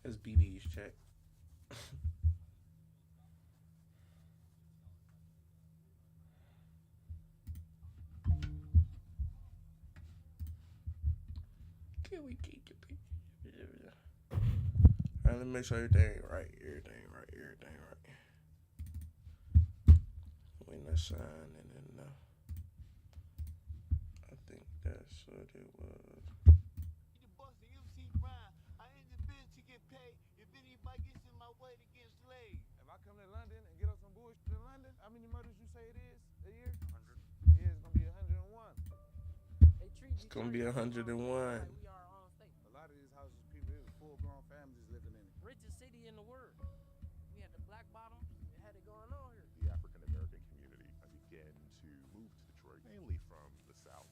That's BB's check. Can we get your picture? Alright, let me make sure everything right. Everything right. Everything right. When that sign and then I think that's what it was. The boss of MC Prime. I ain't the bitch to get paid. If anybody gets in my way to get slayed. If I come to London and get up some bullshit in London, how many murders you say it is a year? 100. Yeah, it's gonna be 101. They treat It's gonna be Detroit like 101. we are our own state. A lot of these houses, people, it was full-grown families living in it. Richest city in the world. We had the black bottoms. It had it going on here. The African American community began to move to Detroit, mainly from the South.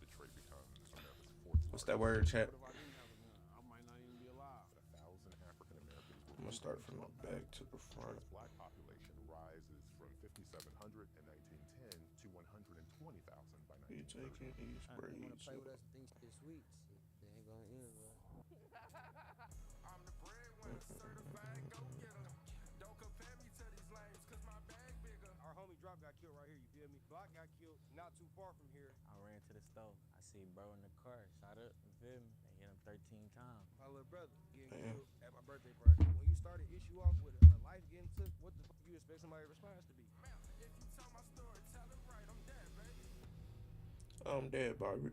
Detroit becomes America's fourth What's that largest word, chat? What if I didn't have a gun? I might not even be alive. 1,000 African Americans were I'm gonna moved start into from the Ohio. back to the front. Detroit's black population rises from 5,700 in 1910 to 120,000 by You 1930. taking these You want braids? to play with us and think this sweet? They ain't gonna end well. I'm the breadwinner, certified go-getter. Don't compare me to these lames, cause my bag bigger. Our homie Drop got killed right here, you feel me? Block got killed not too far from here. I ran to the store. I see bro in the car, shot up, you feel me? They hit him 13 times. My little brother getting Damn. killed at my birthday party. When you start an issue off with a life getting took, what the fuck you expect somebody's response to be? Man, if you tell my story, tell it right, I'm dead, baby. I'm dead, Bobby.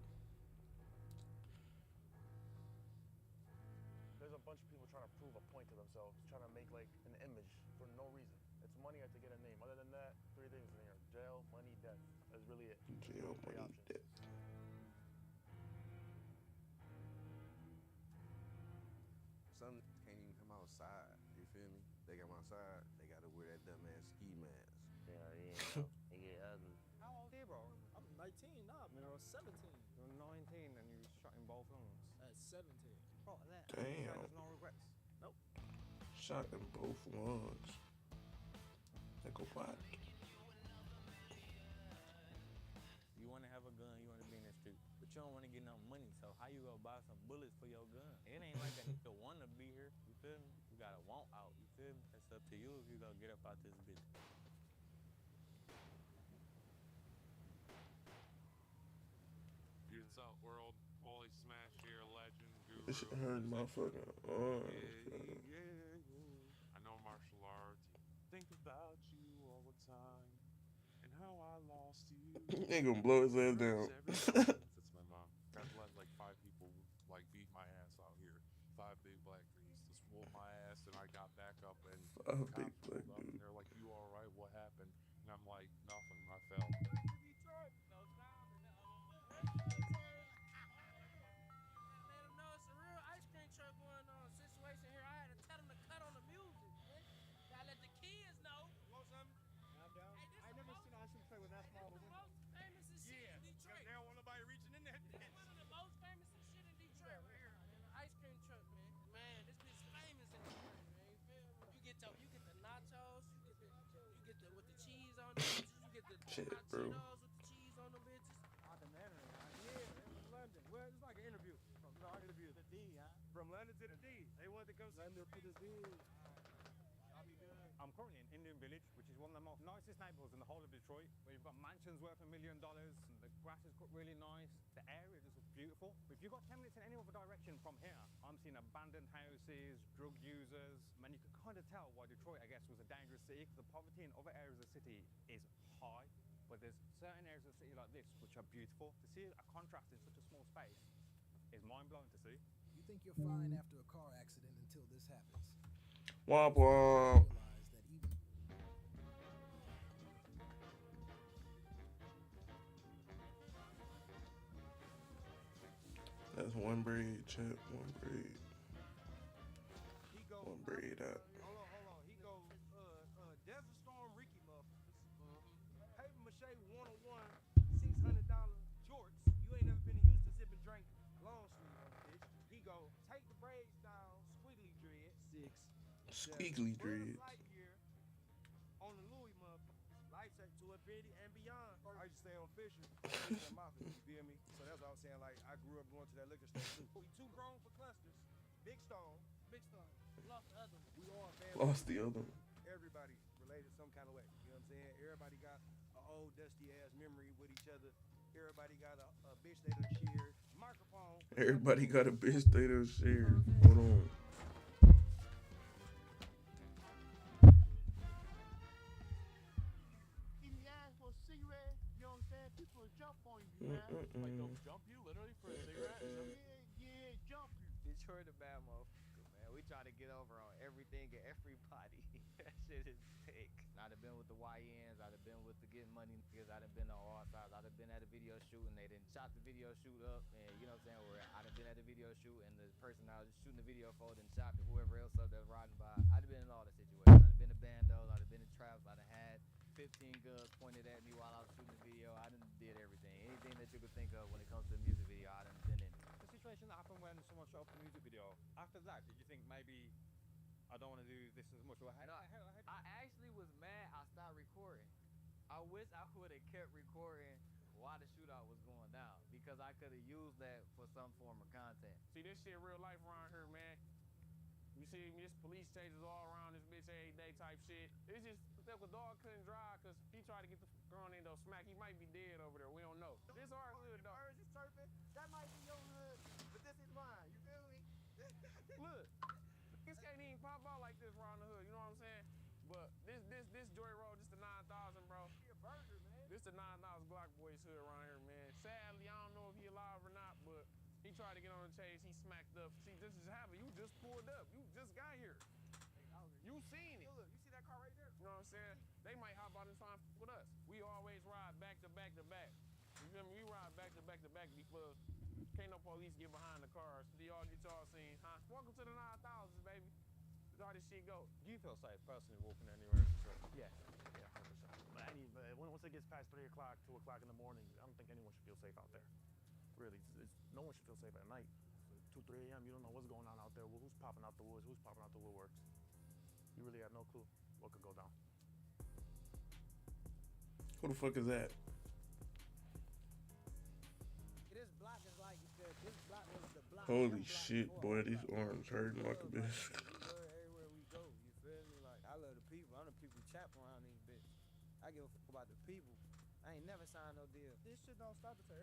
There's a bunch of people trying to prove a point to themselves, trying to make like an image for no reason. It's money or to get a name. Other than that, three things in here: jail, money, death. That's really it. Jail Three money, options. death. Some can't even come outside. You feel me? They come outside, they gotta wear that dumb ass ski mask. Yeah, it get ugly. How old are you, bro? I'm 19, nah, man. I was 17. You're 19 and you shot in both lungs. At 17. Bro, that. Damn. There's no regrets. Shot in both lungs. Like a what? You want to have a gun, you want to be in the street, but you don't want to get no money. So how you gonna buy some bullets for your gun? It ain't like a nigga want to be here. You feel me? You gotta want out. You feel me? It's up to you if you gonna get up out this bitch. What's up, world? Holy Smash here, legend, guru. This shit hurt my fucking arm. I know martial arts. Think about you all the time and how I lost you. Ain't gonna blow his ass down. That's my mom. I've let like 5 people like beat my ass out here. 5 big black dudes just whooped my ass, and I got back up and Five the big cops black pulled up, and dudes. they're like, "You all right? What happened?" And I'm like, "Nothing. I fell." Let them know it's a real ice cream truck going on situation here. I had to tell them to cut on the music, man. Gotta let the kids know. Want something? I'm down. Hey, this I the never most- seen an ice cream truck with that Hey, small this of a the window. most famous and shit in Detroit. They don't want nobody reaching in there. This is one of the most famous and shit in Detroit right here. Man, the ice cream truck, man. Man, this bitch famous in Detroit, man. You feel me? You get the nachos, you get the with the cheese on them bitches, you get the Shit, hot bro. Cheetos with the cheese on them bitches. Documentary, huh? Yeah, it was London. Well, it's like an interview. No, interview. The D, huh? From London to the D. They wanted to come see. London to the D. I'll be good. I'm currently in Indian Village, which is one of the most nicest neighborhoods in the whole of Detroit, where you've got mansions worth $1 million, and the grass is cut really nice, the area just looks beautiful. If you've got 10 minutes in any other direction from here, I'm seeing abandoned houses, drug users, and you can kind of tell why Detroit, I guess, was a dangerous city, because the poverty in other areas of the city is high, but there's certain areas of the city like this which are beautiful. To see a contrast in such a small space is mind-blowing to see. You think you're fine after a car accident until this happens. Womp womp. Realize that even That's one braid, chat. One braid. He go. One braid out. Hold on. He go. Desert Storm Ricky motherfuckers. Paper mache 101, $600 jorts. You ain't never been to Houston sipping drink. Long sleeve on the bitch. He go. Take the braids down. Squiggly dread. 6. Squiggly dreads. Lightyear on the Louis motherfuckers. Life set to infinity and beyond. I used to stay on Fisher. You feel me? So that's what I was saying. Like I grew up going to that liquor store too. We too grown for clusters. Big Stone. Big Storm. Lost the other one. We all family. Lost the other one. Everybody related some kind of way. You know what I'm saying? Everybody got an old dusty ass memory with each other. Everybody got a bitch they done shared. Microphone. Everybody got a bitch they done shared. Hold on. If you ask for a cigarette, you know what I'm saying? People will jump on you, man. Like they'll jump you literally for a cigarette? Yeah, jump you. Detroit a bad motherfucker, man. We try to get over on everything and everybody. That shit is sick. I'd have been with the YNs, I'd have been with the getting money niggas, I'd have been on all sides. I'd have been at a video shoot and they didn't shot the video shoot up, and you know what I'm saying? Where I'd have been at a video shoot and the person I was shooting the video for didn't shot whoever else up that was riding by. I'd have been in all the situations. I'd have been in bandos, I'd have been in traps, I'd have had 15 guns pointed at me while I was shooting the video. I done did everything. Anything that you could think of when it comes to a music video, I done been in it. The situation that happened when someone shot up the music video, after that, did you think maybe I don't want to do this as much? Or I actually was mad I stopped recording. I wish I would have kept recording while the shootout was going down, because I could have used that for some form of content. See, this shit real life around here, man. You see me, this police chases all around this bitch every day type shit. It's just that the dog couldn't drive because he tried to get the girl in though smack. He might be dead over there. We don't know. This our hood, dog. Birds is chirping. That might be your hood, but this is mine. You feel me? Look, this can't even pop out like this around the hood. You know what I'm saying? But this Joy Road, this the 9,000, bro. He a burger, man. This the 9,000 Glock Boys hood around here, man. Sadly, I don't know if he alive or not, but he tried to get on the chase. He smacked up. See, this is happening. You just pulled up. You just got here. You seen it. Look, you see that car right there? You know what I'm saying? They might hop out and try and f with us. We always ride back to back to back. You feel me? We ride back to back to back because can't no police get behind the cars. They all get y'all seen, huh? Welcome to the 9,000s, baby. That's how this shit go. Do you feel safe personally walking anywhere in Detroit? Yeah, 100%. But once it gets past 3 o'clock, 2 o'clock in the morning, I don't think anyone should feel safe out there. Really, no one should feel safe at night. 2, 3 a.m., you don't know what's going on out there. Who's popping out the woods? Who's popping out the woodworks? You really have no clue what could go down. Who the fuck is that? This block is like this block was the block. Holy shit, boy, these arms hurting like a bitch. Everywhere we go, you feel me? Like, I love the people. I'm the people chap around these bitches. I give a fuck about the people. I ain't never signed no deal. This shit don't stop until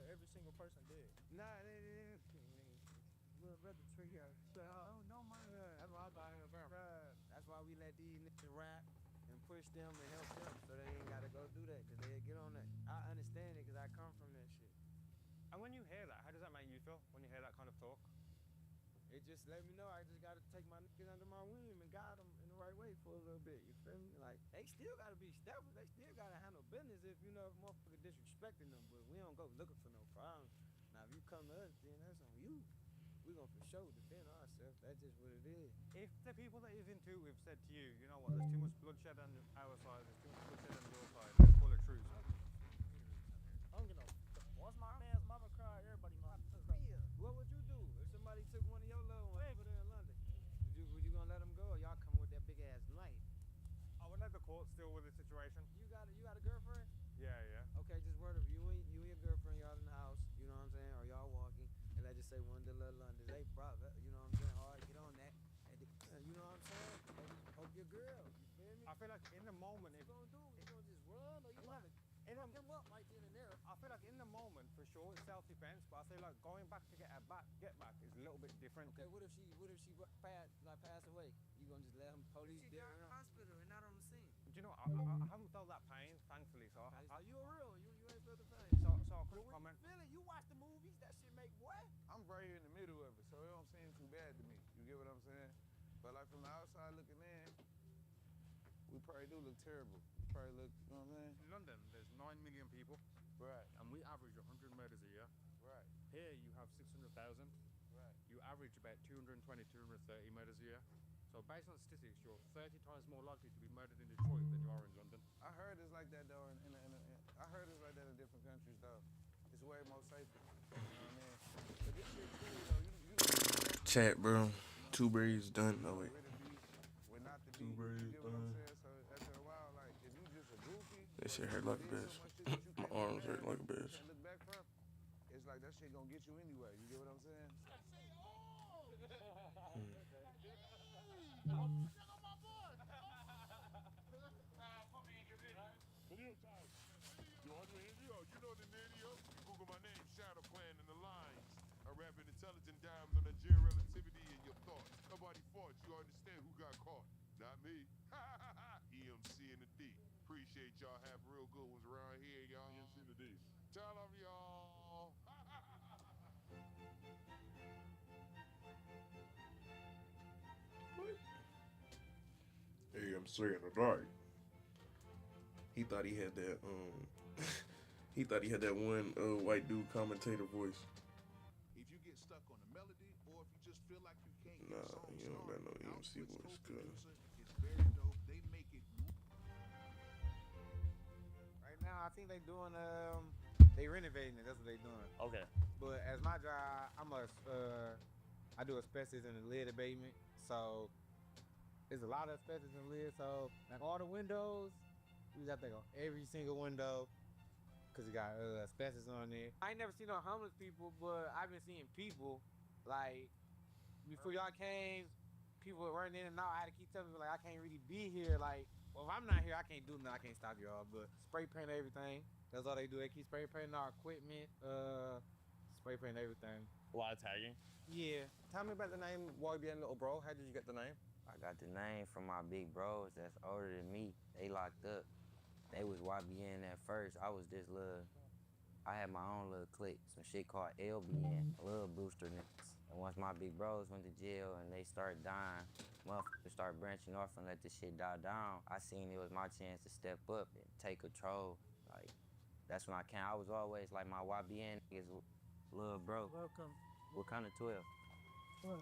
every single person dead. Nah, little brother trigger. So, oh, no, my that's why I got here, bro. That's why we let these niggas rap and push them and help them, so they ain't gotta go do that, cause they get on that. I understand it, cause I come from that shit. And when you hear that, how does that make you feel when you hear that kind of talk? It just let me know I just gotta take my niggas under my wing and guide them in the right way for a little bit. You feel me? Like, they still gotta be steppers. They still gotta handle business if you know if motherfucker disrespecting them. But we don't go looking for no problems. Now if you come to us, then that's on you. We gonna for sure defend ourselves. That's just what it is. If the people that you've been to have said to you, you know what, there's too much bloodshed on our side, there's too much bloodshed on your side, let's call it truce. I don't get no. Once my man's mama cried, everybody mama cried. Yeah. What would you do if somebody took one of your little ones over there in London? Would you gonna let them go, or y'all come with that big ass knife? I would let the court deal with the situation. You got a girlfriend? Yeah. Okay, just word of you and your girlfriend, y'all in the house. You know what I'm saying? Or y'all walking, and let's just say one of the little Londons. They brought, you know what I'm saying? All right, get on that. You know what I'm saying? Hope your girl. You feel me? I feel like in the moment, what you gonna do? You gonna just run, or you gonna fuck him up right then and there? I feel like in the moment, for sure, it's self-defense, but I feel like going back to get back is a little bit different. Okay, what if she pass away? You gonna just let him police She got in the hospital and not on the scene. Do you know, I haven't felt that pain, thankfully, so Are you a real? You ain't feel the pain. So a quick comment. Feel it? You watch the movies, that shit make what? I'm right here in the middle of it, so it don't seem too bad to me. You get what I'm saying? But like from the outside looking in, we probably do look terrible. We probably look, you know what I'm saying? In London, there's 9 million people. Right. And we average 100 murders a year. Right. Here you have 600,000. Right. You average about 220, 230 murders a year. So based on statistics, you're 30 times more likely to be murdered in Detroit than you are in London. I heard it's like that though. I heard it's like that in different countries though. It's way more safer. You know what I mean? But this shit cool though. Chat, bro. 2 braids done. No, wait. We're not the 2 braids done. So after a while, like if you just a goofy, That shit hurt like a bitch. My arms hurt like a bitch. look back from, it's like that shit gonna get you anyway. You get what I'm saying? Video time. You on your video? You know the video? You Google my name, Shadow Plan, and the lines. I rap in intelligent dimes on Nigerian relativity and your thoughts. Nobody fought. You understand who got caught? Not me. EMC and the D. Appreciate y'all. Have real good ones around here, y'all. EMC and the D. Tell them, y'all. Hey, I'm saying it right. He thought he had that he thought he had that one white dude commentator voice. If you get stuck on a melody, or if you just feel like you can't Nah, get songs you don't got no started, EMC voice, cuz. it's very dope. They make it. Right now, I think they doing they renovating it. That's what they doing. Okay. But as my job, I do asbestos in the lid abatement. So there's a lot of asbestos in the lid. So like all the windows, we just have to go every single window because it got asbestos on there. I ain't never seen no homeless people, but I've been seeing people like before y'all came. People running in and out. I had to keep telling people like I can't really be here. Like, well, if I'm not here, I can't do nothing. I can't stop y'all. But spray paint everything. That's all they do. They keep spray painting our equipment. Spray paint everything. A lot of tagging. Yeah. Tell me about the name YBN Little Bro. How did you get the name? I got the name from my big bros that's older than me. They locked up. They was YBN at first. I was just I had my own little clique, some shit called LBN, little booster niggas. And once my big bros went to jail and they started dying, motherfuckers started branching off and let this shit die down. I seen it was my chance to step up and take control. Like, that's when I came. I was always like my YBN niggas, little bro. Welcome. What kind of 12? What?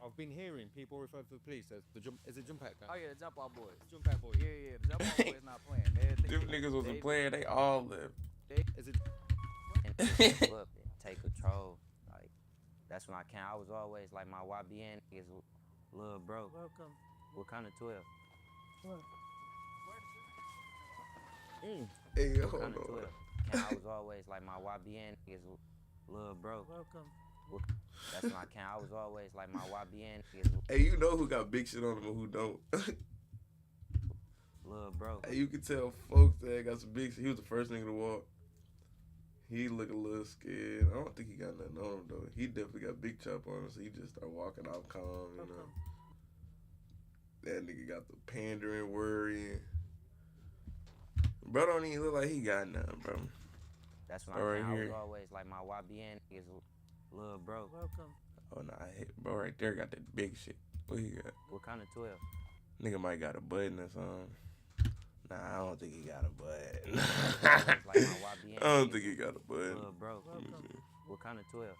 I've been hearing people refer to the police as the jump. Is it jump pack guy? Oh yeah, the jump out boys. Jump pack boys. Yeah, the jump out boys not playing. Them niggas wasn't playing. They all left. Is it? And step up and take control. Like, that's when I came. I was always like my YBN niggas, little bro. Welcome. What kind of 12? What? Hey, What hold kind of on. 12? I was always like my YBN niggas, little bro. Welcome. That's when I came. I was always like my YBN niggas. Hey, you know who got big shit on them and who don't. Little bro. Hey, you can tell folks that got some big shit. He was the first nigga to walk. He look a little scared. I don't think he got nothing on him though. He definitely got big chop on him, so he just started walking out calm, you know. That nigga got the pandering, worrying. Bro don't even look like he got nothing, bro. That's when I Right came. I here. was always like my YBN niggas, little bro. Welcome. Oh nah, bro right there got that big shit. What he got? What kind of 12? Nigga might got a button or something. Nah, I don't think he got a button. Like my YBN I don't think he got a button. Little bro. Let me see. What kind of 12?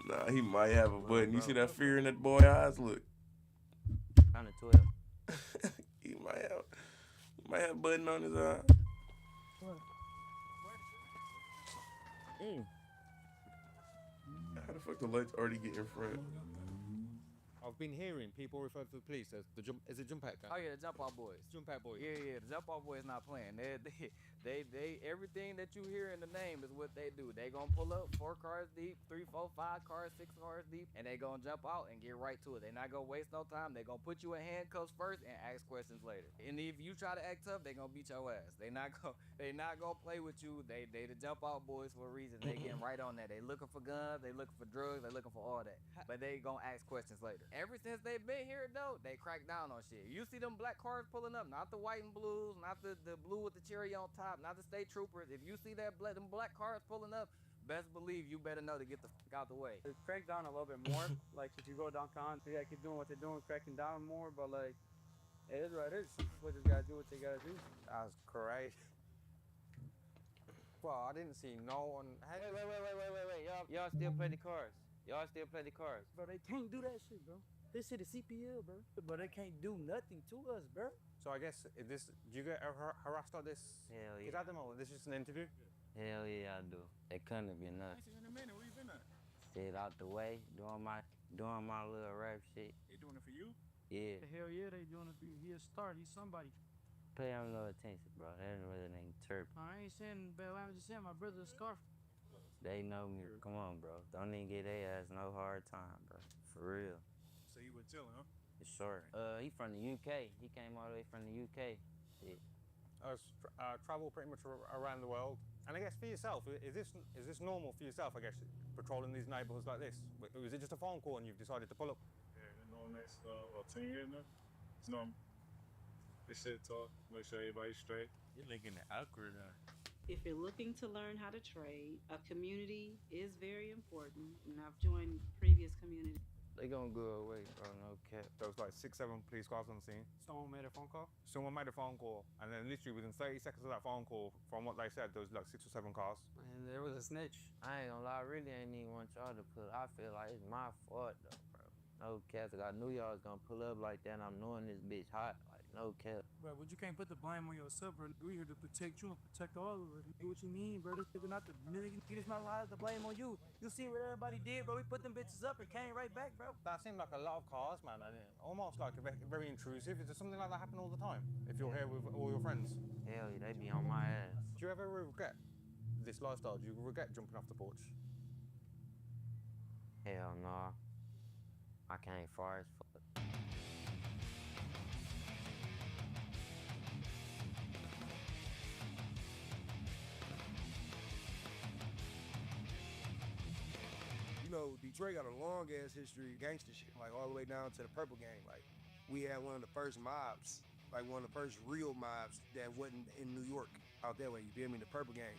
Nah, he might have a button. You see that fear in that boy eyes? Look. Kind of 12. He might have a button on his eye. What? How the fuck the lights already get in front? I've been hearing people refer to the police as the jump. Is it jump pack guy? Oh yeah, the jump out boys. Jump pack boys. Yeah, the jump out boys not playing. They everything that you hear in the name is what they do. They gonna pull up 4 cars deep, 3, 4, 5 cars, 6 cars deep, and they gonna jump out and get right to it. They not gonna waste no time. They gonna put you in handcuffs first and ask questions later. And if you try to act tough, they gonna beat your ass. They not gonna play with you. They the jump out boys for a reason. They getting right on that. They looking for guns. They looking for drugs. They looking for all that. But they gonna ask questions later. Ever since they've been here though, they crack down on shit. You see them black cars pulling up, not the white and blues, not the blue with the cherry on top, not the state troopers. If you see them black cars pulling up, best believe you better know to get the fuck out the way. They crack down a little bit more. Like if you go downtown, they gotta keep doing what they're doing, cracking down more. But like, it is what it is. People just gotta do what they gotta do. That's crazy. Well, I didn't see no one. Wait. Y'all still play the cars. Y'all still play the cars. Bro, they can't do that shit, bro. This shit is CPL, bro. But they can't do nothing to us, bro. So I guess do you get harassed like this? Hell yeah. Is that the moment? This is an interview. Hell yeah, I do. It couldn't have been us. In a minute, where you been at? Stayed out the way, doing my little rap shit. They doing it for you? Yeah. Hell yeah, they doing it. He a star. He's somebody. Pay him no attention, bro. That really ain't turp. I ain't saying bad. I'm just saying my brother's scarf. They know me. Come on, bro. Don't even get their ass no hard time, bro. For real. So you were chilling, huh? It's short. He from the UK. He came all the way from the UK. Yeah. Travel pretty much around the world. And I guess for yourself, is this normal for yourself, I guess, patrolling these neighborhoods like this? Was it just a phone call and you've decided to pull up? Yeah, been doing this 10 years now. It's normal. This shit talk, make sure everybody's straight. You're linking the awkward. If you're looking to learn how to trade, a community is very important, and I've joined previous communities. They gonna go away, bro. No cap. There was like 6, 7 police cars on the scene. Someone made a phone call? Someone made a phone call, and then literally within 30 seconds of that phone call, from what they said, there was like 6 or 7 cars. And there was a snitch. I ain't gonna lie, I really ain't even want y'all to pull. I feel like it's my fault though, bro. No cap. I knew y'all was gonna pull up like that, and I'm knowing this bitch hot. Like, no cap. Bro, but you can't put the blame on yourself, bro. We here to protect you and protect all of us. Do what you mean, bro. This nigga not the nigga. It's not lies to blame on you. You see what everybody did, bro. We put them bitches up and came right back, bro. That seemed like a lot of cars, man. Almost like very intrusive. Is there something like that happen all the time? If you're here with all your friends? Hell yeah, they be on my ass. Do you ever regret this lifestyle? Do you regret jumping off the porch? Hell no. I came far as fuck. You know, Detroit got a long ass history of gangster shit, like all the way down to the Purple Gang. Like, we had one of the first mobs, like one of the first real mobs that wasn't in New York, out that way. You feel me? The Purple Gang.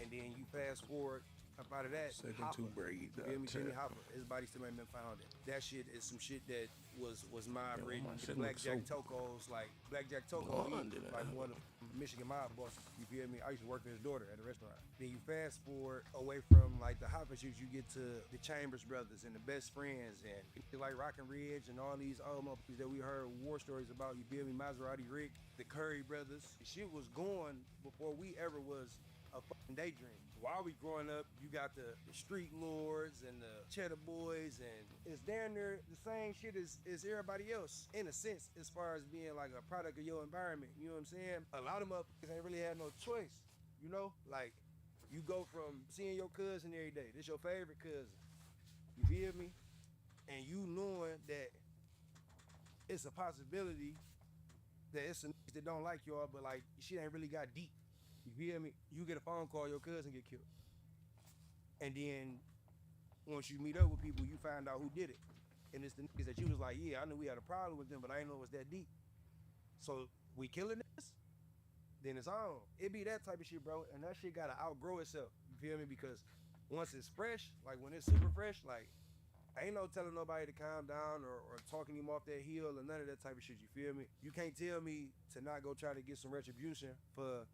And then you fast forward up out of that. Second Hopper, two braids. You feel me? Jimmy Hopper. His body still ain't been found. That shit is some shit that was mob written. Blackjack Toko's like Blackjack Toko, like one of Michigan mob bosses. You feel me? I used to work for his daughter at a restaurant. Then you fast forward away from like the Hopper shoots, you get to the Chambers brothers and the Best Friends and like Rockin' Ridge and all these old motherfuckers that we heard war stories about. You feel me? Maserati Rick, the Curry brothers. The shit was going before we ever was a fucking daydream. While we growing up, you got the street lords and the cheddar boys, and it's damn near the same shit as everybody else, in a sense, as far as being like a product of your environment. You know what I'm saying? A lot of motherfuckers ain't really had no choice, you know? Like, you go from seeing your cousin every day, this your favorite cousin, you feel me? And you knowing that it's a possibility that it's some niggas that don't like y'all, but like, shit ain't really got deep. You feel me? You get a phone call, your cousin get killed. And then once you meet up with people, you find out who did it. And it's the niggas that you was like, yeah, I knew we had a problem with them, but I didn't know it was that deep. So we killing this? Then it's on. It be that type of shit, bro. And that shit gotta outgrow itself. You feel me? Because once it's fresh, like when it's super fresh, like ain't no telling nobody to calm down or talking him off that hill or none of that type of shit, you feel me? You can't tell me to not go try to get some retribution for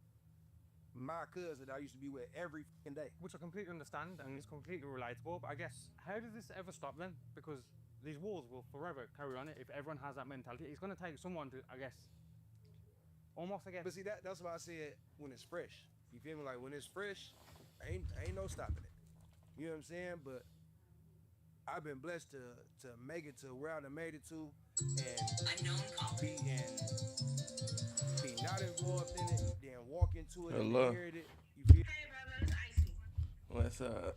my cousin that I used to be with every fucking day. Which I completely understand and it's completely relatable, but I guess, how does this ever stop then? Because these wars will forever carry on if everyone has that mentality. It's gonna take someone to, I guess, almost, I guess. But see, that's why I said when it's fresh. You feel me? Like when it's fresh, ain't no stopping it. You know what I'm saying? But I've been blessed to make it to where I done made it to and be not involved in it, then walk into it and inherit it. You feel? What's up?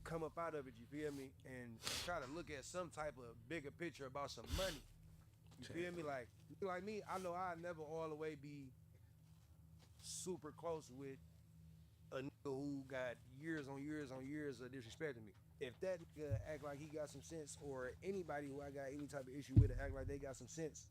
come up out of it, you feel me, and try to look at some type of bigger picture about some money. You feel me? Like me, I know I never all the way be super close with a nigga who got years on years on years of disrespecting me. If that nigga act like he got some sense, or anybody who I got any type of issue with act like they got some sense,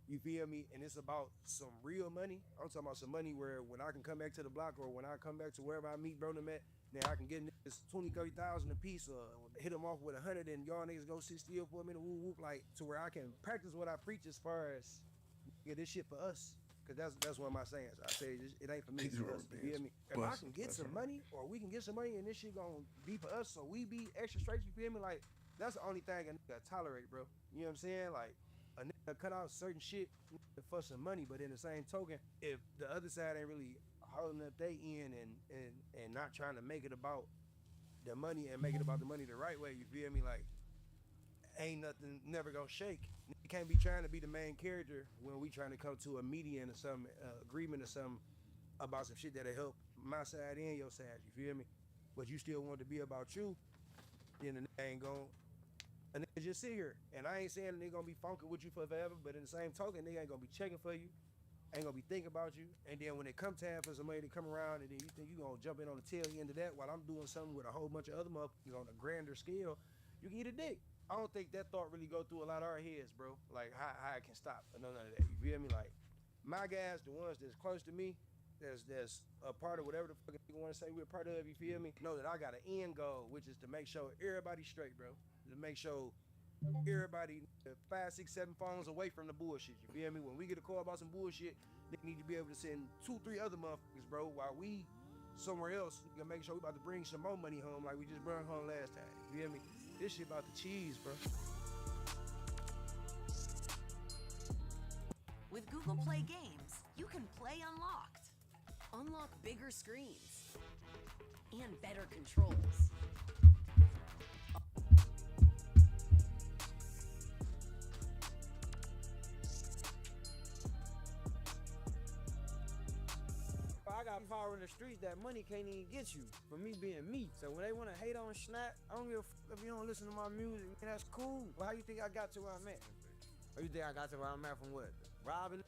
you feel me? And it's about some real money. I'm talking about some money where when I can come back to the block or when I come back to wherever I meet bro them at, then I can get niggas 20, 30,000 a piece or hit them off with 100 and y'all niggas go sit still for a minute, whoop whoop, like to where I can practice what I preach as far as this shit for us. Cause that's one of my sayings. I say it ain't for me, it's for us. You feel me? If I can get some money or we can get some money and this shit gonna be for us, so we be extra straight, you feel me? Like that's the only thing a nigga tolerate, bro. You know what I'm saying? Like a nigga cut out certain shit for some money, but in the same token, if the other side ain't really holding up they end and not trying to make it about the money and make it about the money the right way, you feel me? Like ain't nothing never gonna shake. You can't be trying to be the main character when we trying to come to a median or some agreement or something about some shit that'll help my side and your side, you feel me? But you still want it to be about you, then the nigga ain't gon' a nigga just sit here. And I ain't saying a nigga gonna be funking with you for forever, but in the same token, nigga ain't gonna be checking for you, ain't gonna be thinking about you. And then when it come time for somebody to come around and then you think you gonna jump in on the tail end of that while I'm doing something with a whole bunch of other motherfuckers on a grander scale, you can eat a dick. I don't think that thought really go through a lot of our heads, bro. Like how I can stop or none of that. You feel me? Like my guys, the ones that's close to me, that's a part of whatever the fuck you want to say we're a part of, you feel me? Know that I got an end goal, which is to make sure everybody's straight, bro. To make sure everybody 5, 6, 7 phones away from the bullshit. You feel me? When we get a call about some bullshit, they need to be able to send 2, 3 other motherfuckers, bro, while we somewhere else. We can make sure we about to bring some more money home like we just brought home last time. You feel me? This shit about the cheese, bro. With Google Play Games, you can play unlocked. Unlock bigger screens and better controls. I got power in the streets that money can't even get you for me being me. So when they want to hate on Snap, I don't give a if you don't listen to my music, man, that's cool. Well, how you think I got to where I'm at? Or you think I got to where I'm at from what? Robbing?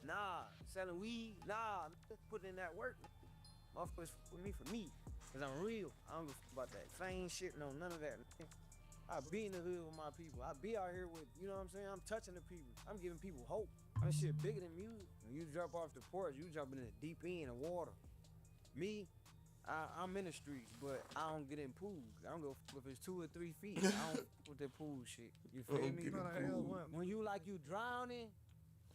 Nah. Selling weed? Nah. Putting in that work. Motherfuckers with me for me. Cause I'm real. I don't give a about that fame shit, no, none of that. I be in the hood with my people. I be out here with, you know what I'm saying? I'm touching the people. I'm giving people hope. That shit bigger than music. When you jump off the porch, you jumping in the deep end of water. Me, I'm in the streets, but I don't get in pools. I don't go if it's 2 or 3 feet. I don't with that pool shit. You feel me? When you like you drowning,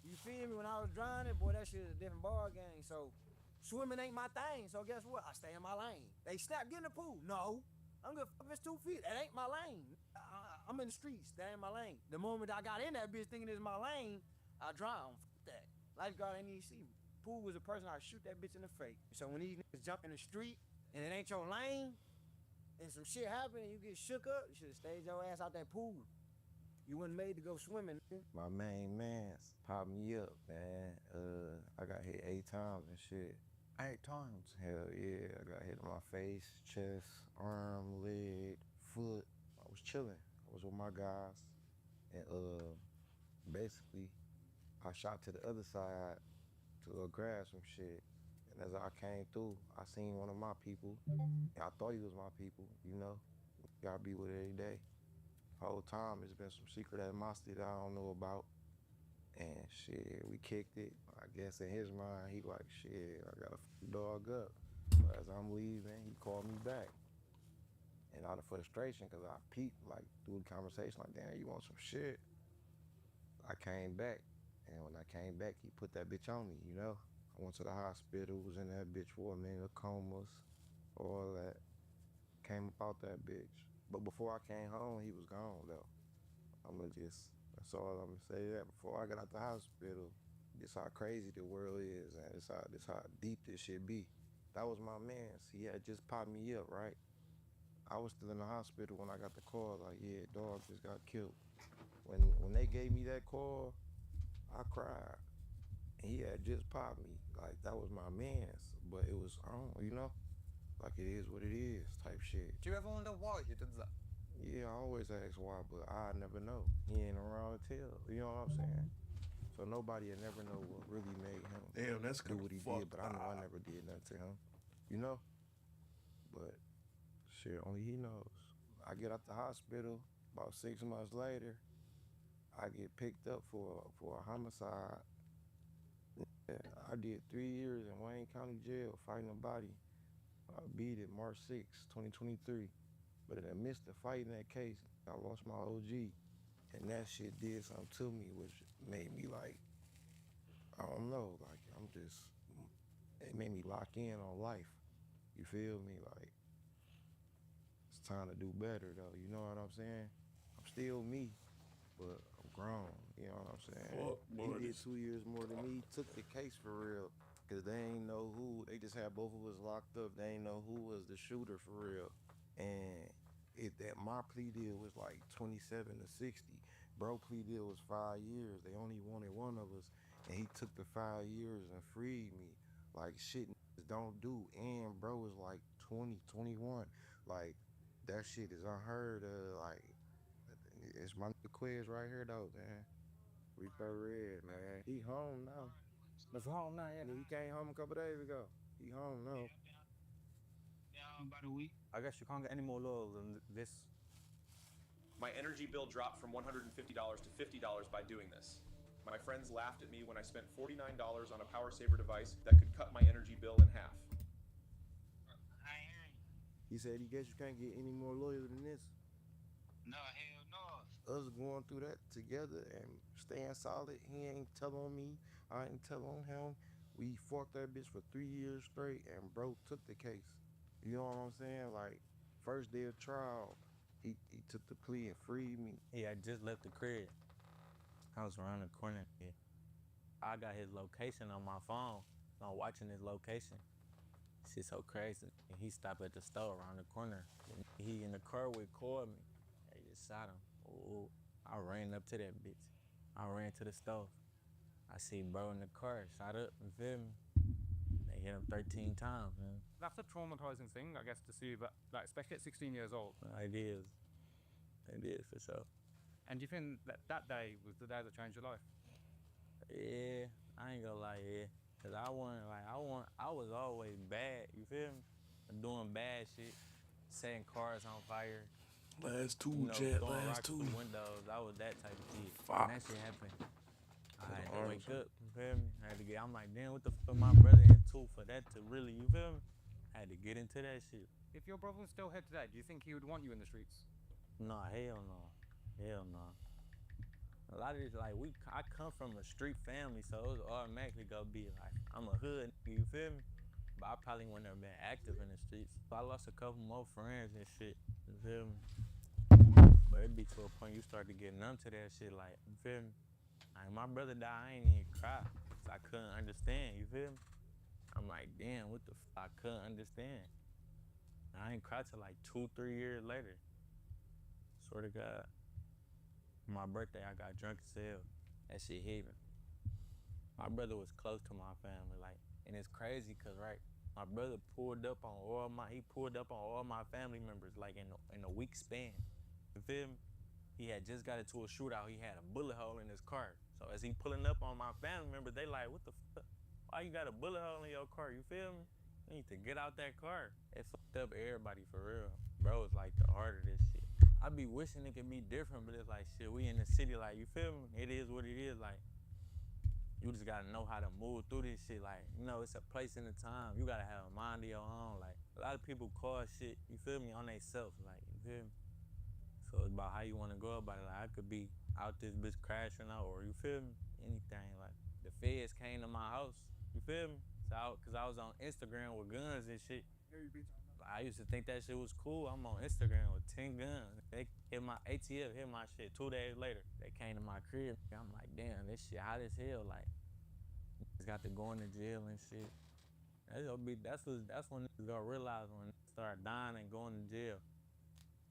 you feel me? When I was drowning, boy, that shit is a different ball game. So swimming ain't my thing. So guess what? I stay in my lane. They Snap, get in the pool. No. I'm good if it's 2 feet. That ain't my lane. I'm in the streets. That ain't my lane. The moment I got in that bitch thinking it's my lane, I drown. Fuck that. Lifeguard ain't even see me. Pool was a person I shoot that bitch in the face. So when these niggas jump in the street and it ain't your lane and some shit happen and you get shook up, you should have stayed your ass out that pool. You wasn't made to go swimming. My main man's popped me up, man. I got hit 8 times and shit. 8 times? Hell yeah. I got hit in my face, chest, arm, leg, foot. I was chilling. I was with my guys. And basically, I shot to the other side to grab some shit. And as I came through, I seen one of my people. And I thought he was my people, you know. Gotta be with it every day. Whole time it's been some secret animosity that I don't know about. And shit, we kicked it. I guess in his mind, he like, shit, I gotta f the dog up. So as I'm leaving, he called me back. And out of frustration, cause I peeped like through the conversation, like, damn, you want some shit? I came back. And when I came back, he put that bitch on me, you know? I went to the hospital, was in that bitch for a minute, comas, all that. Came up out that bitch. But before I came home, he was gone, though. That's all I'm gonna say that. Before I got out the hospital, this how crazy the world is, and this how deep this shit be. That was my mans. He had just popped me up, right? I was still in the hospital when I got the call, like, yeah, dog just got killed. When they gave me that call, I cried. And he had just popped me. Like, that was my mans. But it was, I don't, you know? like it is what it is type shit. Do you ever wonder why he did that? Yeah, I always ask why, but I never know. He ain't around to tell. You know what I'm saying? So nobody will never know what really made him Damn, that's do kinda what he did. fucked But I know I up. never did nothing to him. You know? But shit, only he knows. I get out the hospital about 6 months later. I get picked up for a homicide. Yeah, I did 3 years in Wayne County Jail fighting a body. I beat it March 6, 2023. But in the midst of fighting that case, I lost my OG. And that shit did something to me, which made me like, I don't know, like it made me lock in on life. You feel me? Like, it's time to do better though, you know what I'm saying? I'm still me, but I'm grown, you know what I'm saying? Fuck, boy, He did this- 2 years more than me, took the case for real, cause they ain't know who, they just had both of us locked up, they ain't know who was the shooter for real. And that my plea deal was like 27 to 60. Bro plea deal was 5 years. They only wanted one of us, and he took the 5 years and freed me. Like shit niggas don't do. And bro was like 20, 21. Like that shit is unheard of. Like it's my nigga Quiz right here though, man. Reaper Red, man. He home now. He's home now, yeah. He came home a couple days ago. He home now. About a week. I guess you can't get any more loyal than this. My energy bill dropped from $150 to $50 by doing this. My friends laughed at me when I spent $49 on a power saver device that could cut my energy bill in half. He said he guess you can't get any more loyal than this. No, hell no. Us going through that together and staying solid. He ain't tell on me. I ain't tell on him. We fought that bitch for 3 years straight and bro took the case. You know what I'm saying? Like, first day of trial, he took the plea and freed me. Yeah, I just left the crib. I was around the corner. Yeah. I got his location on my phone. So I'm watching his location. Shit's so crazy. And he stopped at the store around the corner. And he in the car with called me. They just shot him. Ooh, I ran up to that bitch. I ran to the stove. I see bro in the car, shot up, you feel me? They hit him 13 times, man. That's a traumatizing thing, I guess, to see that, like, especially at 16 years old. It is. It is, for sure. And do you think that that day was the day that changed your life? Yeah, I ain't gonna lie, yeah. Cause I was always bad, you feel me? Doing bad shit, setting cars on fire. Last two, you know, Jet, throwing last rocks two. through windows. I was that type of kid. Fuck. When that shit happened, I had to arms wake up. up, you feel me? I had to get, I'm like, damn, what the fuck my brother into for that to really, you feel me? I had to get into that shit. If your brother was still here today, do you think he would want you in the streets? Nah, hell no. Hell no. A lot of this, like, I come from a street family, so it was automatically gonna be like, I'm a hood nigga, you feel me? But I probably wouldn't have been active in the streets. I lost a couple more friends and shit, you feel me? But it be to a point you start to get numb to that shit, like, you feel me? Like, my brother died, I ain't even cry, cause I couldn't understand, you feel me? I'm like, damn, what the fuck? I couldn't understand. I ain't cried till like 2-3 years later. Swear to God. My birthday, I got drunk as hell. That shit hit me. My brother was close to my family, like, and it's crazy cause, right, my brother pulled up on all my family members, like, in a week span. You feel me? He had just got into a shootout. He had a bullet hole in his car. So as he pulling up on my family members, they like, what the fuck? Why you got a bullet hole in your car? You feel me? You need to get out that car. It fucked up everybody for real. Bro, it's like the heart of this shit. I be wishing it could be different, but it's like, shit, we in the city, like, you feel me? It is what it is, like, you just gotta know how to move through this shit. Like, you know, it's a place and a time. You gotta have a mind of your own. Like, a lot of people cause shit, you feel me, on they self, like, you feel me? So it's about how you wanna go about it. Like, I could be out this bitch crashing out, or you feel me? Anything, like, the feds came to my house, you feel me? So cause I was on Instagram with guns and shit. I used to think that shit was cool. I'm on Instagram with 10 guns. They hit my ATF, hit my shit 2 days later. They came to my crib. I'm like, damn, this shit hot as hell. Like, niggas got to go into jail and shit. That's when niggas gonna realize when they start dying and going to jail.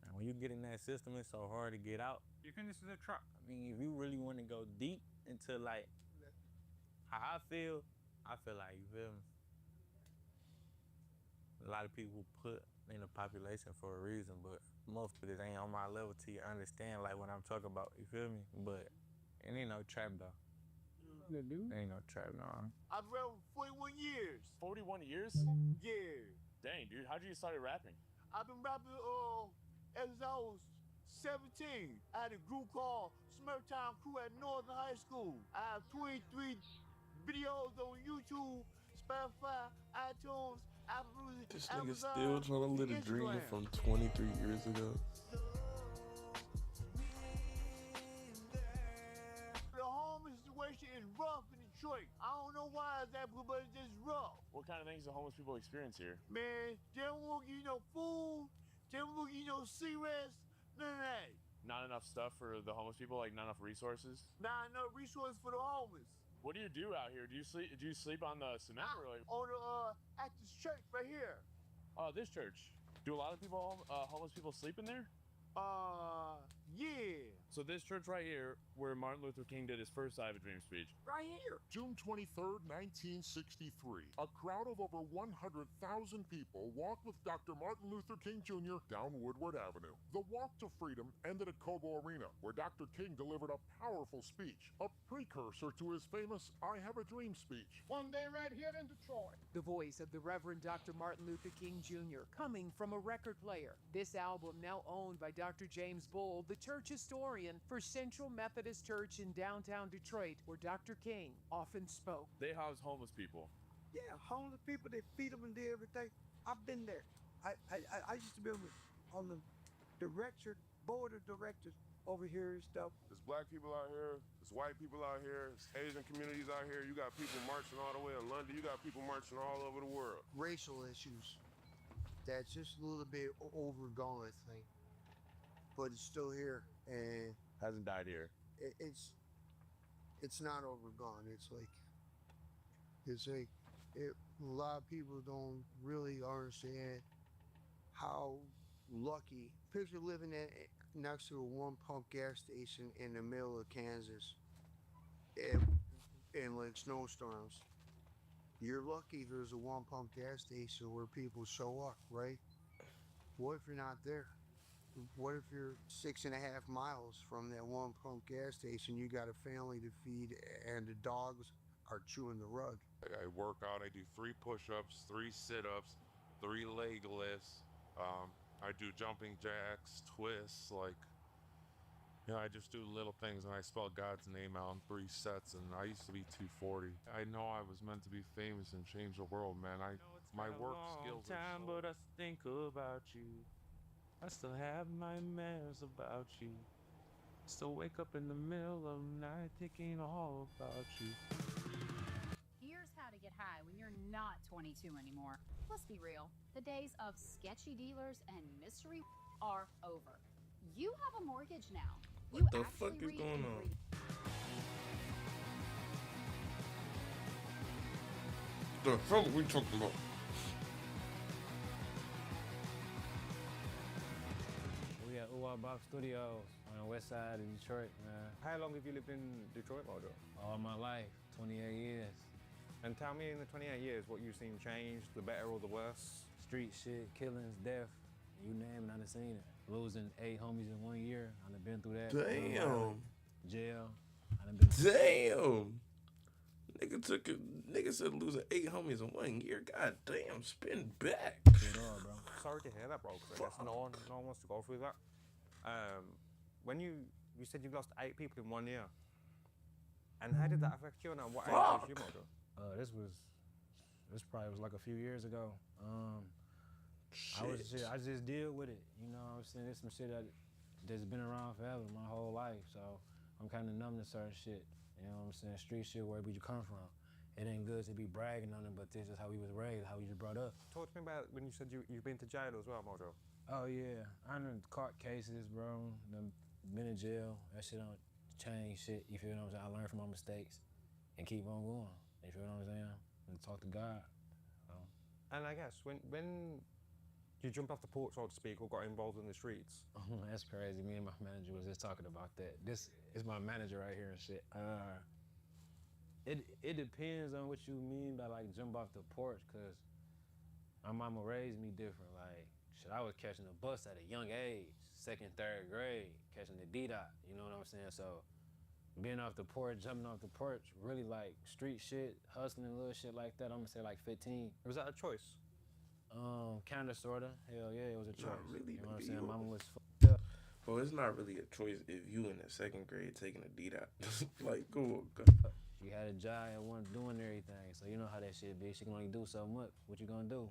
And when you get in that system, it's so hard to get out. Do you think this is a trap? I mean, if you really want to go deep into, like, how I feel like, you feel me? a lot of people put in the population for a reason, but motherfuckers ain't on my level to understand like what I'm talking about. You feel me? But it ain't no trap though. Good dude. Ain't no trap, no. I've rapped 41 years. 41 years? Yeah. Dang, dude, how'd you get started rapping? I've been rapping ever since I was 17. I had a group called Summertime Crew at Northern High School. I have 23 videos on YouTube, Spotify, iTunes, Apple Music, This nigga Amazon, still trying to live a dream Instagram. from 23 years ago. The homeless situation is rough in Detroit. I don't know why it's that, but it's just rough. What kind of things do homeless people experience here? Man, they don't want you no food, they don't want you no cigarettes, none of that. Not enough stuff for the homeless people, like not enough resources? Not enough resources for the homeless. What do you do out here? Do you sleep on the cement or like On the at this church right here. this church? Do a lot of people homeless people sleep in there? Yeah. So this church right here, where Martin Luther King did his first I Have a Dream speech. Right here. June 23rd, 1963. A crowd of over 100,000 people walked with Dr. Martin Luther King Jr. down Woodward Avenue. The walk to freedom ended at Cobo Arena, where Dr. King delivered a powerful speech, a precursor to his famous I Have a Dream speech. One day right here in Detroit. The voice of the Reverend Dr. Martin Luther King Jr. coming from a record player. This album now owned by Dr. James Bull, the church historian for Central Methodist Church in downtown Detroit, where Dr. King often spoke. They house homeless people. Yeah, homeless people, they feed them and do everything. I've been there. I used to be on the board of directors over here and stuff. There's black people out here, there's white people out here, there's Asian communities out here. You got people marching all the way in London. You got people marching all over the world. Racial issues. That's just a little bit overgone, I think. But it's still here, and Hasn't died here. it's not overgone. A lot of people don't really understand how lucky. Picture living next to a one-pump gas station in the middle of Kansas, in like snowstorms. You're lucky there's a one-pump gas station where people show up, right? What if you're not there? What if you're 6.5 miles from that one pump gas station? You got a family to feed and the dogs are chewing the rug. I work out, I do 3 push-ups, 3 sit-ups, 3 leg lifts. I do jumping jacks, twists, I just do little things and I spell God's name out in 3 sets, and I used to be 240. I know I was meant to be famous and change the world, man. My work skills are but I think about you. I still have nightmares about you. Still wake up in the middle of the night thinking all about you. Here's how to get high when you're not 22 anymore. Let's be real. The days of sketchy dealers and mystery are over. You have a mortgage now. What the fuck is going on? The hell are we talking about? We at Box Studios on the west side of Detroit, man. How long have you lived in Detroit, Mojo? All my life, 28 years. And tell me, in the 28 years, what you've seen change, the better or the worse? Street shit, killings, death, you name it, I done seen it. Losing 8 homies in 1 year, I done been through that. Damn. Jail, I done been through Damn. Nigga said losing 8 homies in 1 year. God damn, spin back. bro. Sorry to hear that, bro, because I guess no one wants to go through that. When you said you lost 8 people in 1 year, and how did that affect you, and at what age was you, Mojo? This probably was like a few years ago. I just deal with it. You know what I'm saying? There's some shit that's been around forever, my whole life. So I'm kind of numb to certain shit. You know what I'm saying? Street shit, wherever you come from. It ain't good to be bragging on it, but this is how we was raised, how we was brought up. Talk to me about when you said you've been to jail as well, Mojo. Oh yeah, I done caught cases, bro. Done been in jail. That shit don't change shit. You feel what I'm saying? I learned from my mistakes and keep on going. You feel what I'm saying? And talk to God. And I guess when you jumped off the porch, so to speak, or got involved in the streets. That's crazy. Me and my manager was just talking about that. This is my manager right here and shit. It depends on what you mean by like jump off the porch, cause My mama raised me different. Like, shit, I was catching the bus at a young age, 2nd, 3rd grade, catching the D-Dot, you know what I'm saying? So being off the porch, jumping off the porch, really like street shit, hustling, little shit like that, I'm gonna say like 15. Was that a choice? Kinda, sorta. Hell yeah, it was a choice. Not really, You know what I'm nigga, saying? you Mama was- was fucked up. Well, it's not really a choice if you in the 2nd grade taking a D-Dot. Like, cool. She had a job and wasn't doing everything, so you know how that shit be. She can only do so much. What you gonna do?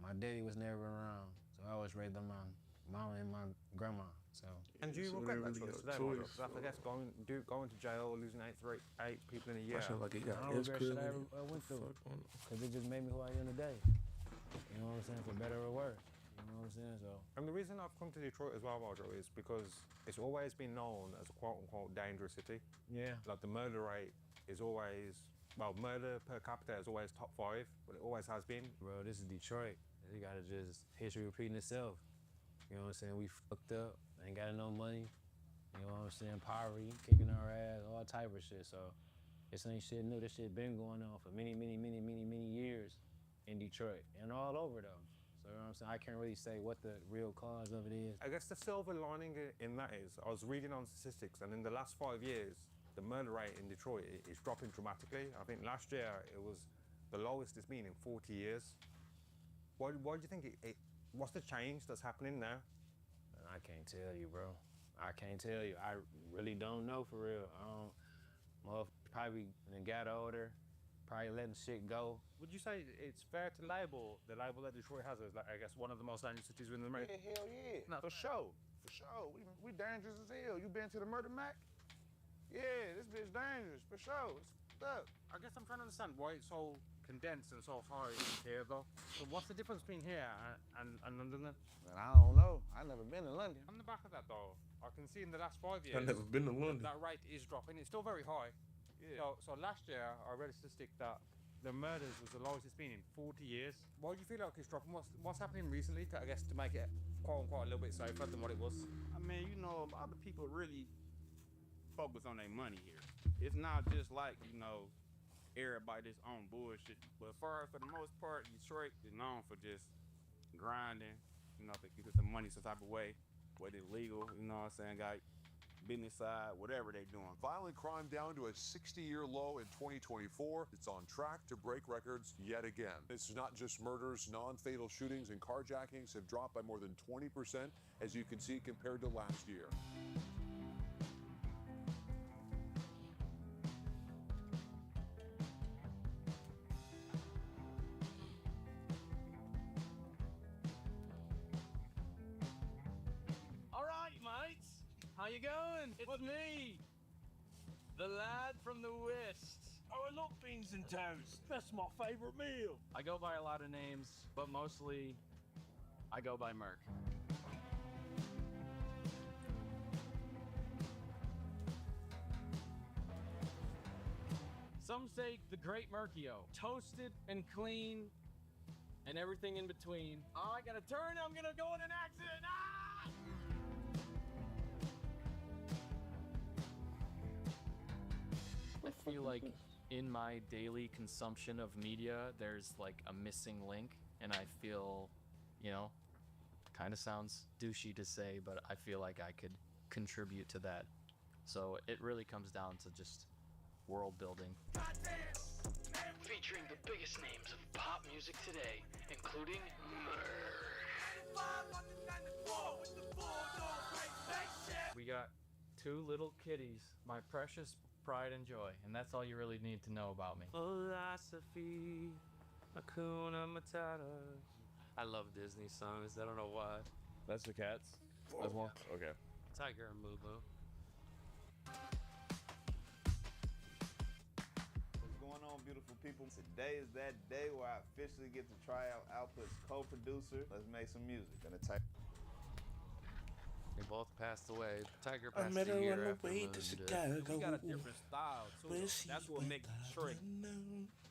My daddy was never around, so I was raised by my mama and my grandma. So. And do you so regret there that really choice a today, choice, Because I guess going to jail, losing eight people in a year. I feel like it got I don't regret shit I escalated. ever went through, because it just made me who I am today. You know what I'm saying? For better or worse. You know what I'm saying? So. And the reason I've come to Detroit as well, Marjo, is because it's always been known as a quote-unquote dangerous city. Yeah. Like the murder rate is always, well, murder per capita is always top 5, but it always has been. Bro, this is Detroit. You gotta just, history repeating itself. You know what I'm saying? We fucked up, ain't got no money. You know what I'm saying? Poverty, kicking our ass, all type of shit. So this ain't shit new. This shit been going on for many years in Detroit and all over though. So you know what I'm saying? I can't really say what the real cause of it is. I guess the silver lining in that is, I was reading on statistics, and in the last 5 years, the murder rate in Detroit is dropping dramatically. I think last year it was the lowest it's been in 40 years. Why do you think what's the change that's happening now? I can't tell you, bro. I can't tell you. I really don't know for real. Motherfuckers probably got older, probably letting shit go. Would you say it's fair to label the label that Detroit has as, like, I guess, one of the most dangerous cities in America? Yeah, hell yeah. No. For sure. For sure. We dangerous as hell. You been to the Murder Mac? Yeah, this bitch dangerous. For sure. It's fucked up. I guess I'm trying to understand why it's so condensed and so high here, though. So what's the difference between here and London then? Man, I don't know. I never been to London. On the back of that, though, I can see in the last 5 years... I've never been to London. That rate is dropping. It's still very high. Yeah. So last year, I read a statistic that the murders was the lowest it's been in 40 years. Why do you feel like it's dropping? What's happening recently, I guess, to make it, quote-unquote, a little bit safer than what it was? I mean, you know, a lot of people really focus on their money here. It's not just like, you know, everybody that's on bullshit. But for the most part, Detroit is known for just grinding, you know, to get some money some type of way, whether it's legal, you know what I'm saying, got business side, whatever they doing. Violent crime down to a 60-year low in 2024. It's on track to break records yet again. It's not just murders, non-fatal shootings and carjackings have dropped by more than 20%, as you can see, compared to last year. All right, mates. How you going? It's me, the lad from the West. Oh, I love beans and toast. That's my favorite meal. I go by a lot of names, but mostly I go by Merc. Some say the Great Mercio, toasted and clean, and everything in between. Oh, I gotta turn. I'm gonna go in an accident. Ah! I feel like in my daily consumption of media, there's like a missing link, and I feel, you know, kind of sounds douchey to say, but I feel like I could contribute to that. So it really comes down to just world building. Featuring the biggest names of pop music today, including We got two little kitties, my precious pride and joy, and that's all you really need to know about me. Philosophy, Hakuna Matata. I love Disney songs, I don't know why. That's the cats as well? Okay. Tiger and Moo-Moo. What's going on, beautiful people? Today is that day where I officially get to try out Output's co-producer. Let's make some music. Gonna type. They both passed away. Tiger I passed met a her year on the after way Moon to did. Chicago. We got a different style too. That's what makes Detroit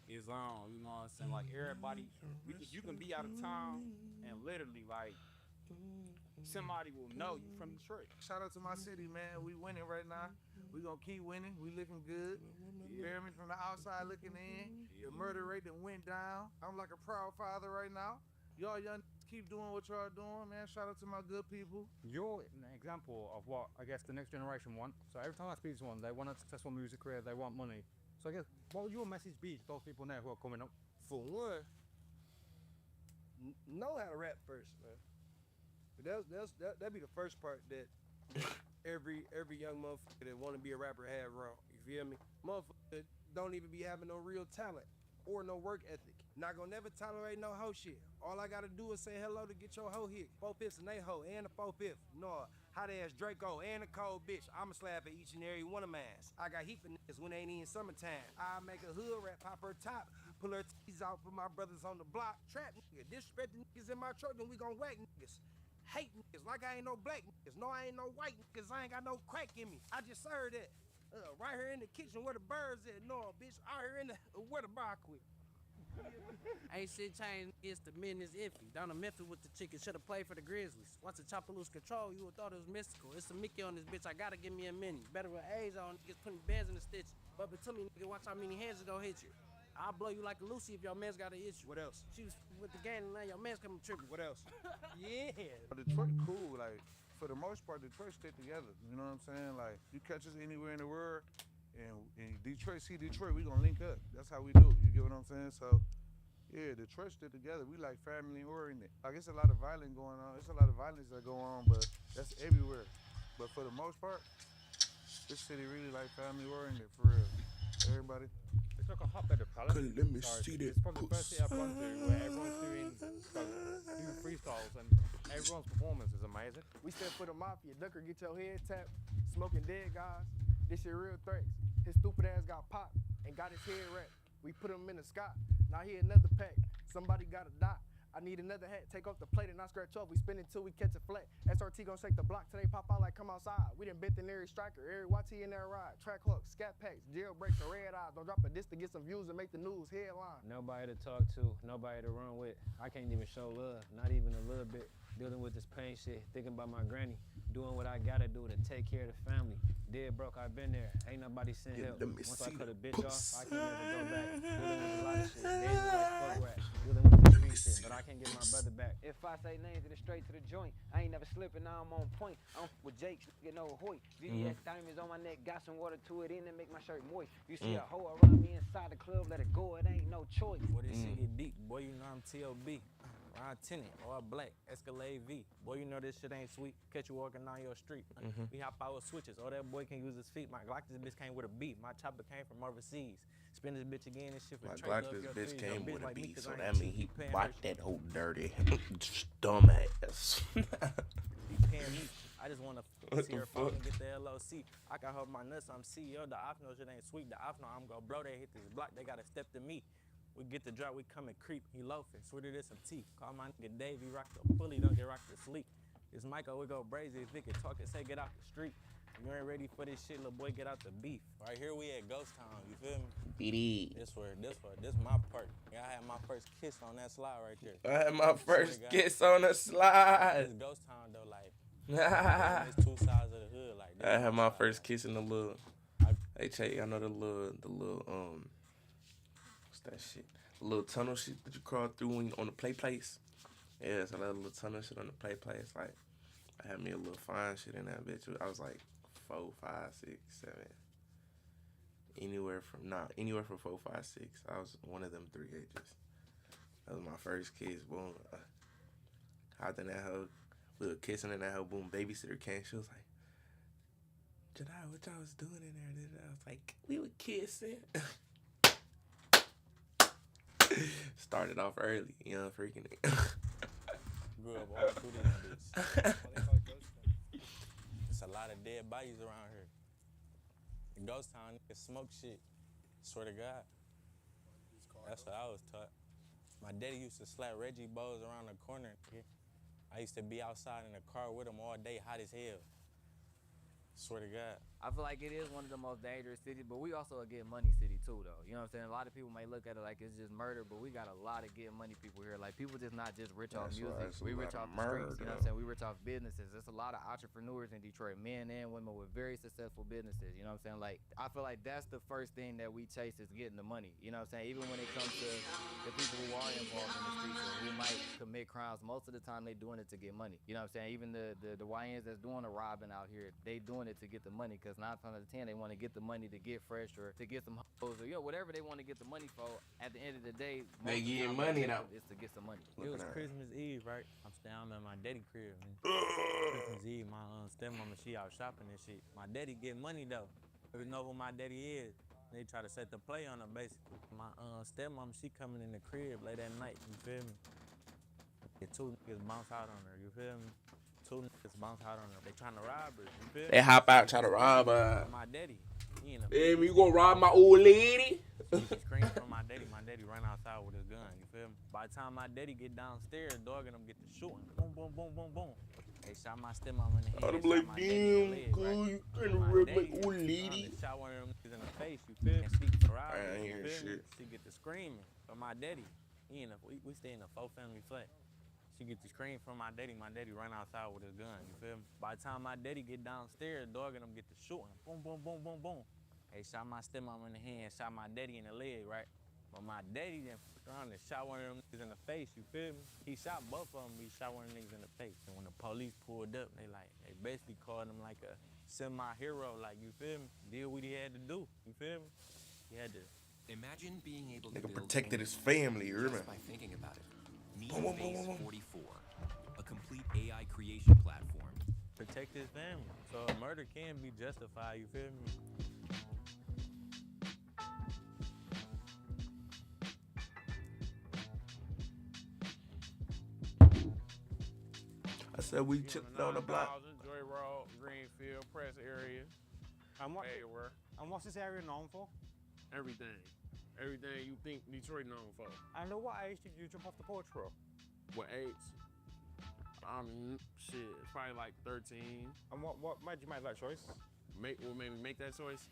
is on. You know what I'm saying? Like everybody, you can be out of town and literally like somebody will know you from Detroit. Shout out to my city, man. We winning right now. We gonna keep winning. We looking good. You hear me? From the outside looking in. The murder rate that went down. I'm like a proud father right now. Y'all young keep doing what y'all doing, man. Shout out to my good people. You're an example of what I guess the next generation want. So every time I speak to one, they want a successful music career, they want money. So I guess what would your message be to those people now who are coming up? For one, know how to rap first, man. But that'd be the first part that every young motherfucker that want to be a rapper have wrong. You feel me? Motherfucker don't even be having no real talent or no work ethic. Not gonna never tolerate no hoe shit. All I gotta do is say hello to get your hoe hit. 4/5 and they hoe and the 4/5. No, hot ass Draco and a cold bitch. I'ma slap at each and every one of mine. I got heat for niggas when they ain't even summertime. I make a hood rat pop her top, pull her titties out for my brothers on the block. Trap nigga, disrespect the niggas in my truck, then we gon' whack niggas. Hate niggas like I ain't no black niggas. No, I ain't no white niggas. I ain't got no crack in me. I just served that. Right here in the kitchen where the birds at. No, bitch, out here in the where the bar quit. Ain't shit changed against the men is iffy. Down to Memphis with the chicken, should've played for the Grizzlies. Once the chopper lose control, you would thought it was mystical. It's a Mickey on this bitch, I gotta give me a mini. Better with A's on, niggas putting bands in the stitch. But to me, nigga, watch how many hands it gon' hit you. I'll blow you like a Lucy if your man's got an issue. What else? She was with the gang and now your man's coming tripping. What else? Yeah. Detroit cool, like for the most part, Detroit stick together. You know what I'm saying? Like you catch us anywhere in the world, and Detroit see Detroit, we gonna link up. That's how we do. You get what I'm saying? So yeah, Detroit stick together. We like family oriented. Like it's a lot of violence going on. It's a lot of violence that go on, but that's everywhere. But for the most part, this city really like family oriented for real. Everybody. It's like a hotbed of talent. Let me So see it's that probably the first city I've gone to where everyone's doing freestyles and everyone's performance is amazing. We said for the mafia, Ducker get your head tapped, smoking dead guys. This shit real threats. His stupid ass got popped and got his head wrapped. We put him in the sky. Now he another pack. Somebody gotta die. I need another hat. Take off the plate and I scratch off. We spin it till we catch a flat. SRT gon' shake the block till they pop out like come outside. We done bent in every striker, every YT in that ride. Track hooks, scat packs, jailbreaks, and red eyes. Don't drop a disc to get some views and make the news headline. Nobody to talk to, nobody to run with. I can't even show love, not even a little bit. Dealing with this pain shit, thinking about my granny. Doing what I gotta do to take care of the family. Dead broke, I've been there. Ain't nobody sent help. Once I cut a bitch off, I can never go back. Dealing with a lot of shit. Days like fuck rap. Dealing with the street shit, but I can't get my brother back. If I say names, then it's straight to the joint. I ain't never slipping, now I'm on point. I'm with Jake, nigga, no Hoyt. VVS diamonds on my neck, got some water to it in and make my shirt moist. You see a hoe around me inside the club, let it go, it ain't no choice. Boy, this shit get deep. Boy, you know I'm T.O.B. Ryan Tennant, all black, Escalade V. Boy, you know this shit ain't sweet. Catch you walking down your street. We hop out with switches. Oh, that boy can use his feet. My Glock, this bitch came with a beat. My chopper came from overseas. Spin this bitch again and shit for My trade Glock, up this your bitch threes. came Your with a like me, beat, 'cause so I that ain't mean he cheap. Paying bought her that whole dirty dumbass. He paying me. I just want to What see the her phone fuck? and get the LOC. I can hold my nuts. I'm CEO. The off know shit ain't sweet. The off know I'm gonna blow. They hit this block. They gotta step to me. We get the drop. We come and creep. He loafing. Sweeter than some teeth. Call my nigga Dave. He rock the fully. Don't get rocked to sleep. It's Michael. We go braids. If he can talk and say get out the street. You ain't ready for this shit, little boy. Get out the beef. Right here we at Ghost Town. You feel me? BD. This my part. Yeah, I had my first kiss on that slide right there. I had my first kiss on the slide. This Ghost Town though, like. It's two sides of the hood, like. I had my first kiss in the little. Hey, Che, I know the little what's that shit? The little tunnel shit that you crawl through when you on the play place. Yeah, so that little tunnel shit on the play place, like I had me a little fine shit in that bitch. I was like 4, 5, 6, 7. Anywhere from 4, 5, 6. I was one of them 3 ages. That was my first kiss. Boom. Hopped in that hoe. We were kissing in that hoe. Boom. Babysitter came. She was like, Jedi, what y'all was doing in there? I was like, we were kissing. Started off early, you know, freaking it. Grew up all through this bitch. It's a lot of dead bodies around here. In Ghost Town, niggas smoke shit. Swear to God. That's what I was taught. My daddy used to slap Reggie Bowes around the corner. I used to be outside in the car with him all day, hot as hell. Swear to God. I feel like it is one of the most dangerous cities, but we also a get money city too, though. You know what I'm saying? A lot of people may look at it like it's just murder, but we got a lot of get money people here. Like, people just not just rich off music. Right, We rich off the streets. You know what I'm saying? We rich off businesses. There's a lot of entrepreneurs in Detroit, men and women with very successful businesses. You know what I'm saying? Like, I feel like that's the first thing that we chase is getting the money. You know what I'm saying? Even when it comes to the people who are involved in the streets or who might commit crimes, most of the time they doing it to get money. You know what I'm saying? Even the YNs that's doing the robbing out here, they doing it to get the money, because 9 times out of 10 they want to get the money to get fresh or to get some hoes or whatever they want to get the money for. At the end of the day, They most of the getting time money their though. objective is to get some money. It was Christmas Eve, right? I'm staying at my daddy crib, man. Christmas Eve, my stepmama, she out shopping and shit. My daddy get money though. You know who my daddy is. They try to set the play on her, basically. My stepmama, she coming in the crib late at night, you feel me? Get 2 niggas bounce out on her, you feel me? 2 niggas bounce out on her. They trying to rob her, you feel me? They hop out, try to rob her. My daddy, he in a Baby, you gonna rob my old lady? She screamed from my daddy. My daddy ran outside with his gun, you feel me? By the time my daddy get downstairs, dog and them get to shooting. Boom, boom, boom, boom, boom. They shot my stepmama in the head. I'm They like, shot my daddy in the leg, damn, right? girl, you So couldn't my rip daddy my old lady. They shot one of them niggas in the face, you feel me? And she I robbed her, ain't you hearing feel me? shit. She get to screaming. But my daddy, we stay in a 4-family flat. She get to scream from my daddy. My daddy ran outside with his gun, you feel me? By the time my daddy get downstairs, dog and them get to shooting. Boom, boom, boom, boom, boom. They shot my stepmama in the hand, shot my daddy in the leg, right? But my daddy then fucked around and shot one of them niggas in the face, you feel me? He shot both of them, but he shot one of them niggas in the face. And when the police pulled up, they basically called him like a semi-hero, like, you feel me? Did what he had to do, you feel me? He had to. Imagine being able to Nigga build protected his anything family, you just remember? by thinking about it. Meet Boom, boom, Phase boom, boom. 44, a complete AI creation platform. Protect his family. So a murder can be justified, you feel me? I said we chipped on the block. Joy Road, Greenfield, press area. And Everywhere. what's this area known for? Everything. Everything you think Detroit known for. And at what age did you jump off the porch, bro? What age? I mean, shit, probably like 13. And what made you make that choice? What made me make that choice?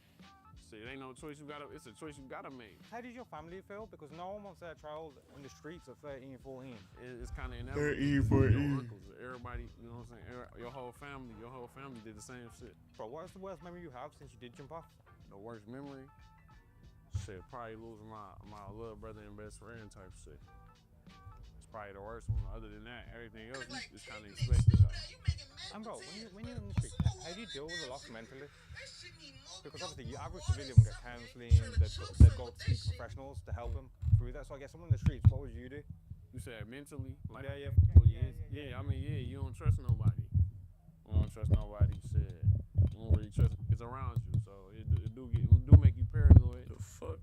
Shit, it ain't no choice it's a choice you gotta make. How did your family feel? Because no one wants their child in the streets at 13, 14. It's kind of inevitable. 13, 14. Your uncles, everybody, you know what I'm saying? Your whole family did the same shit. Bro, what is the worst memory you have since you did jump off? The worst memory? Shit, probably losing my little brother and best friend type shit. It's probably the worst one. Other than that, everything else is kind of expected. And bro, when you're in the street, how do you deal with the loss mentally? Because obviously, your average civilian will get counselling, they go to seek professionals to help them through that. So I guess someone in the streets, what would you do? You said mentally? Like, Yeah. I mean, you don't trust nobody. You don't trust nobody, shit. You don't really trust it's around you, so it do make you paranoid. The fuck?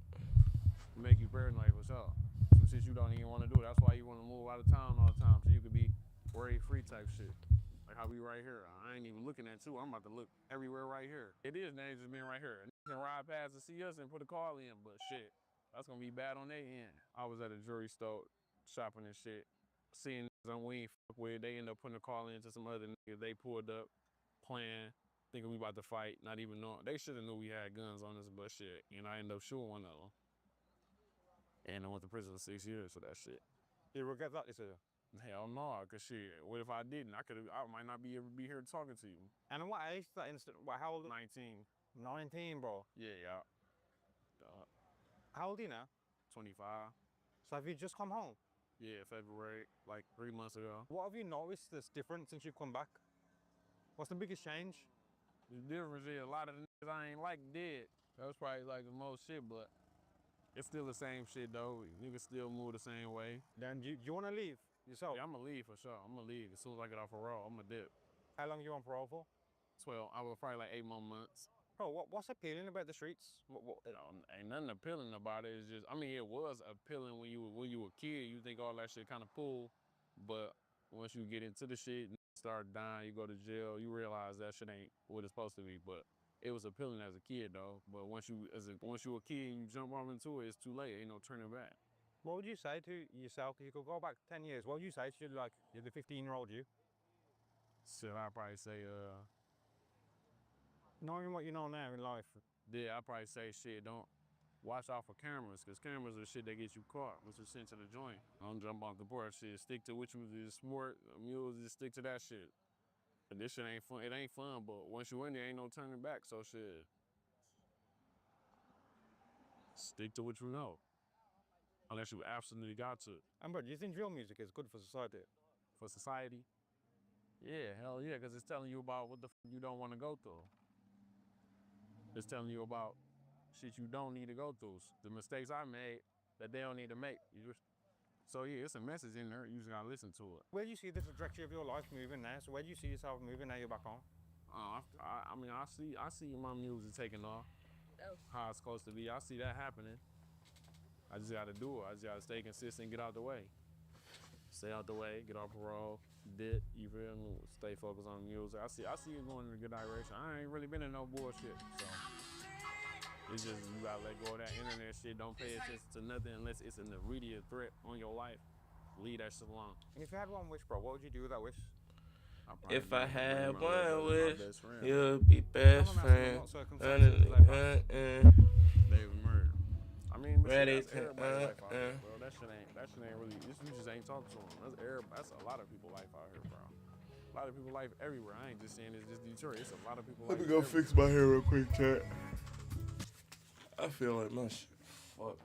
It make you paranoid for sure. Some shit you don't even want to do. That's why you want to move out of town all the time, so you could be worry-free type shit. Like how we right here. I ain't even looking at you. I'm about to look everywhere right here. It is dangerous being right here. You can ride past to see us and put a call in, but shit, that's gonna be bad on their end. I was at a jewelry store shopping and shit, seeing niggas we ain't fuck with. They end up putting a call in to some other niggas. They pulled up, playing, thinking we about to fight, not even knowing. They should have knew we had guns on us, but shit, I ended up shooting one of them. And I went to prison for 6 years for that shit. You regret that decision? Hell no, cause shit, what if I didn't? I might not be able to be here talking to you. And at what age that instant? How old? 19. 19, bro. Yeah. How old are you now? 25. So have you just come home? Yeah, February, like 3 months ago. What have you noticed that's different since you've come back? What's the biggest change? The difference is a lot of the niggas I ain't like dead. That was probably like the most shit, but it's still the same shit though. Niggas still move the same way. Then you want to leave yourself? Yeah, I'm gonna leave for sure. I'm gonna leave as soon as I get off parole. I'm gonna dip. How long you on parole for? 12. I was probably like 8 more months. Bro, what's appealing about the streets? Ain't nothing appealing about it. It's just, I mean, it was appealing when you were a kid. You think all that shit kind of cool, but once you get into the shit, start dying, you go to jail, you realize that shit ain't what it's supposed to be. But it was appealing as a kid though. But once you a kid and you jump off into it, it's too late. Ain't no turning back. What would you say to yourself if you could go back 10 years? What would you say to you're the 15-year-old you? Shit, I'd probably say, Knowing what you know now in life, yeah, I probably say shit. Don't watch out for cameras, cause cameras are shit that get you caught. Once you're sent to the joint, don't jump off the board. Shit, stick to which was the sport. Mules, just stick to that shit. And this shit ain't fun. It ain't fun, but once you in there, ain't no turning back. So shit, stick to what you know, unless you absolutely got to. Amber, do you think drill music is good for society? For society, yeah, hell yeah, cause it's telling you about what the you don't want to go through. It's telling you about shit you don't need to go through. The mistakes I made that they don't need to make. So yeah, it's a message in there. You just gotta listen to it. Where do you see the trajectory of your life moving now? So where do you see yourself moving now you're back home? I mean, I see my music taking off. How it's supposed to be. I see that happening. I just gotta do it. I just gotta stay consistent, get out the way. Stay out the way, get off parole, you feel me? Stay focused on music. I see it going in a good direction. I ain't really been in no bullshit, so it's just you gotta let go of that internet shit. Don't pay attention to nothing unless it's an immediate threat on your life. Leave that shit alone. And if you had one wish, bro, what would you do with that wish? If I had one wish, you'll be best friend. David Murray. I mean, but Ready that's everybody's life out here, bro. That shit ain't really. You just ain't talking to them. That's a lot of people's life out here, bro. A lot of people's life everywhere. I ain't just saying it's just Detroit. It's a lot of people. Let me go fix my hair real quick, chat. I feel like my shit fucked.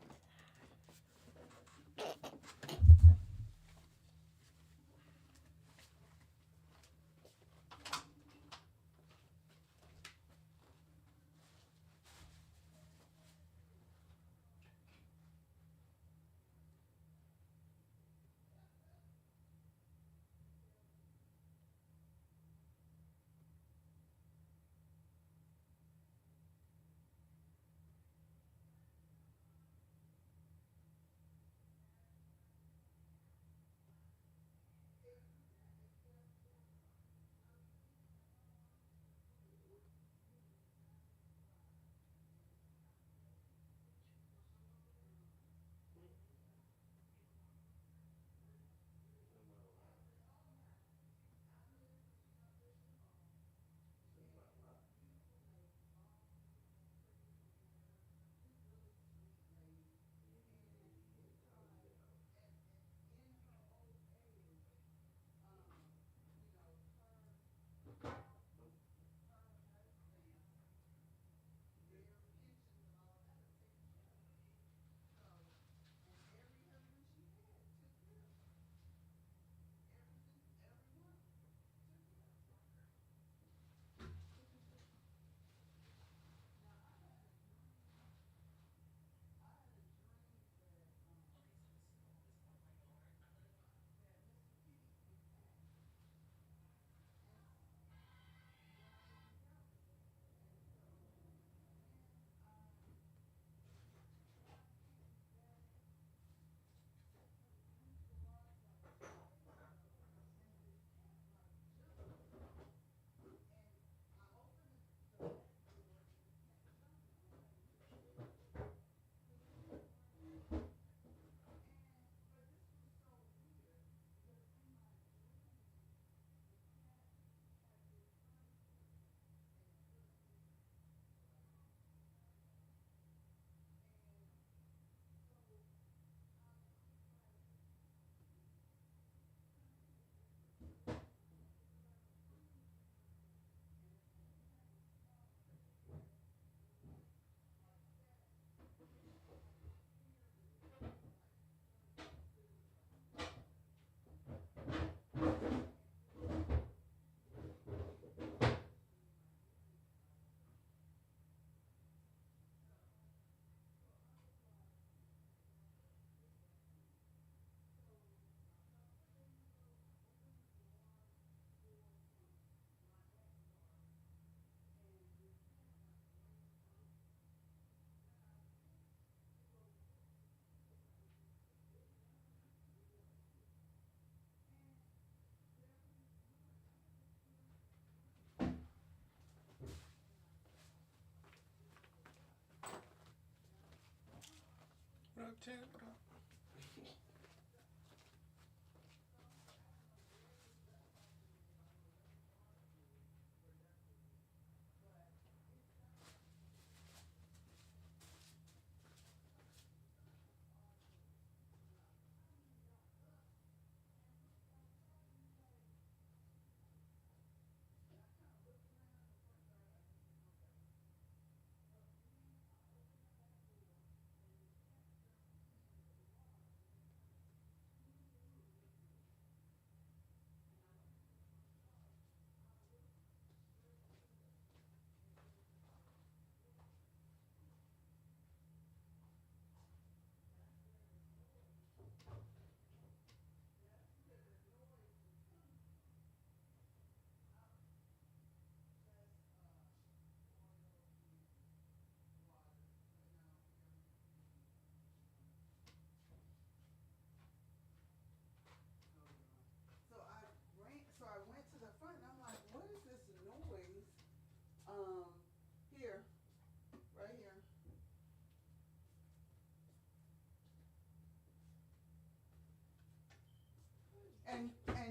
What up, chat? What up?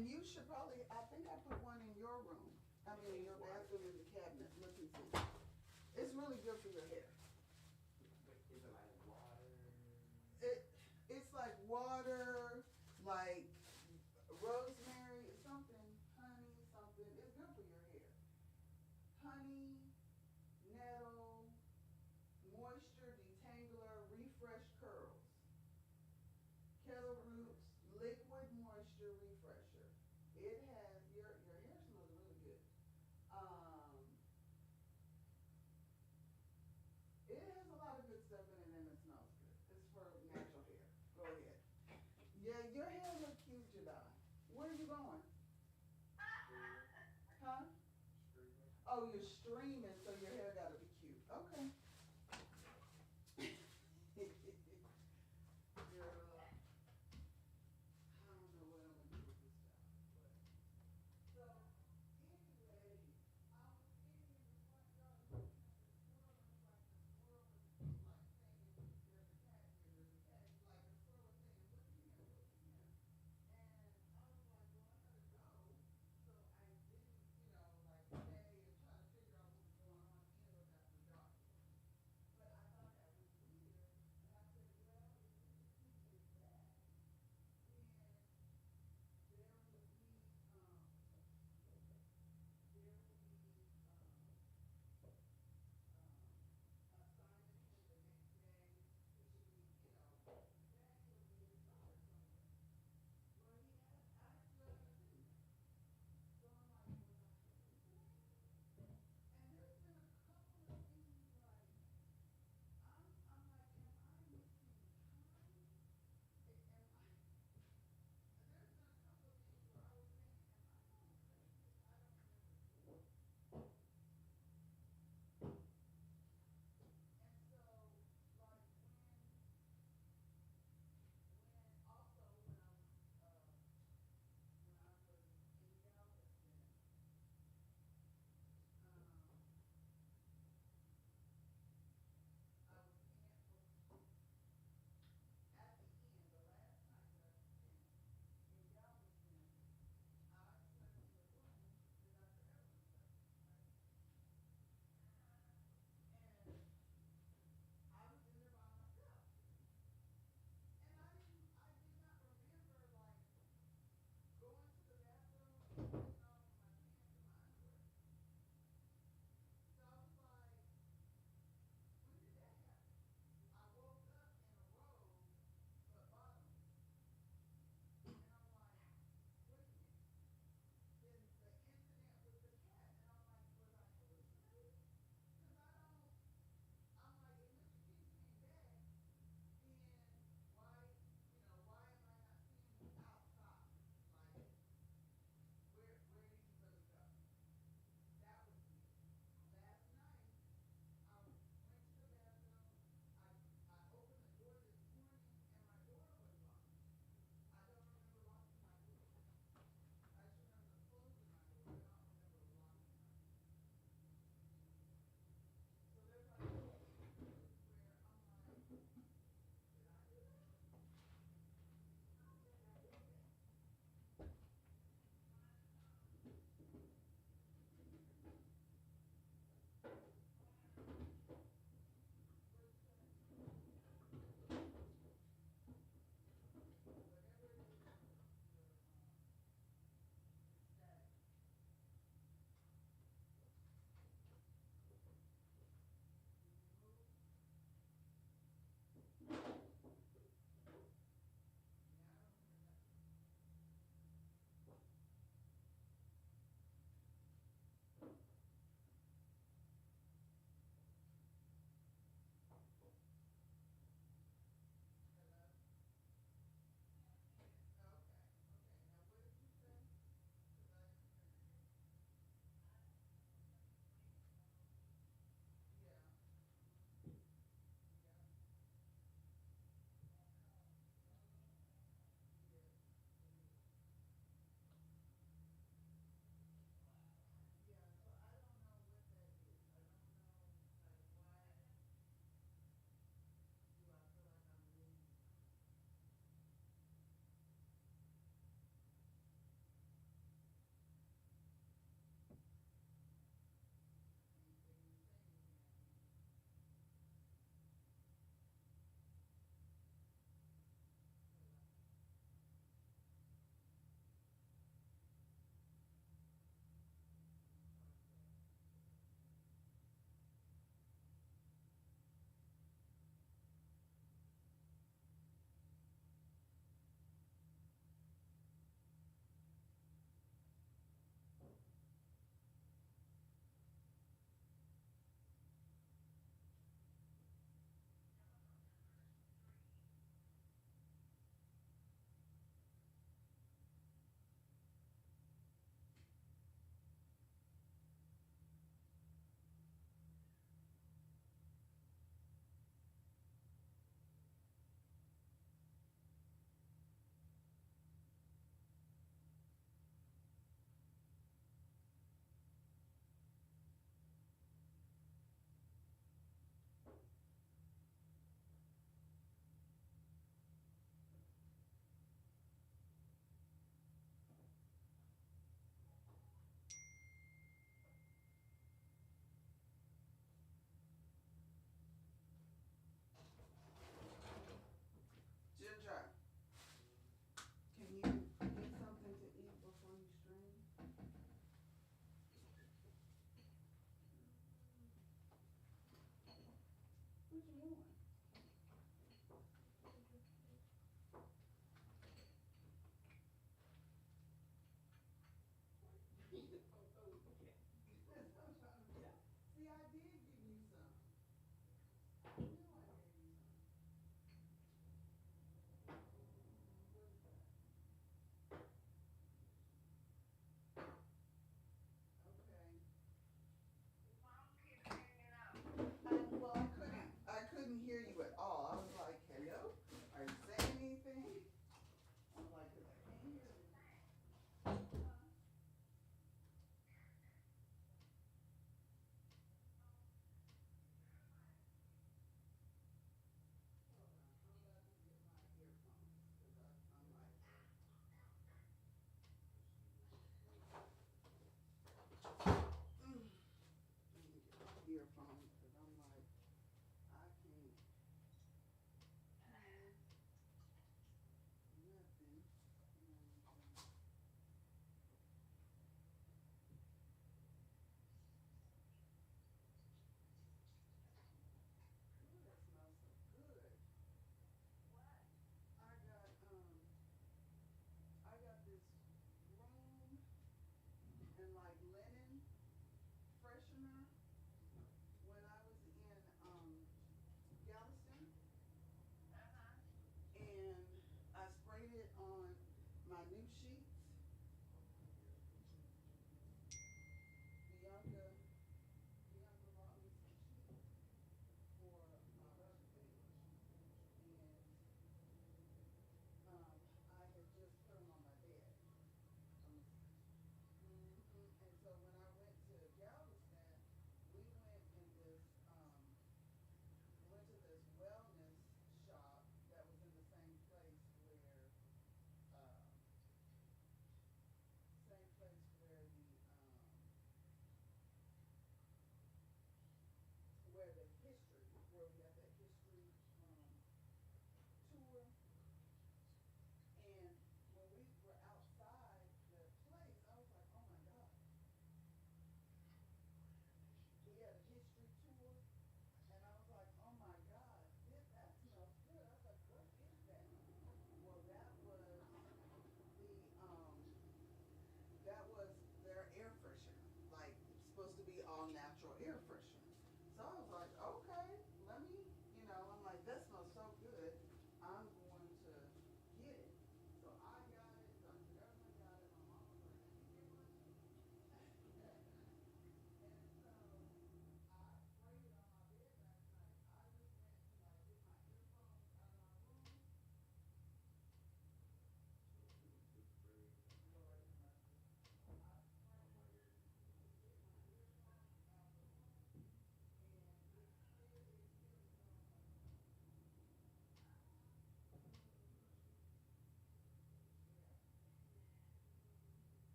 And you should probably, I think I put one in your room. I mean, in your bathroom in the cabinet. Look and see. It's really good for your hair. Is it like water? It's like water, like rosemary, something, honey, something. It's good for your hair. Honey, nettle, moisture detangler, refresh curls. Kettle roots, liquid moisture refresher. It has your hair smells really good. It has a lot of good stuff in it and it smells good. It's for natural hair. Go ahead. Yeah, your hair look cute, Jedi. Where are you going? Huh? Oh, you're streaming, so your hair gotta be cute. Okay. Girl, I don't know what I'm gonna do with this job, but so anyway, I was sitting in the front yard looking at the squirrel, and it's like the squirrel was like saying, "There's a cat here, there's a cat." Like the squirrel was saying, "Look at him, look at him." And I was like, well, I gotta go. So I didn't, like, stay and try to figure out what was going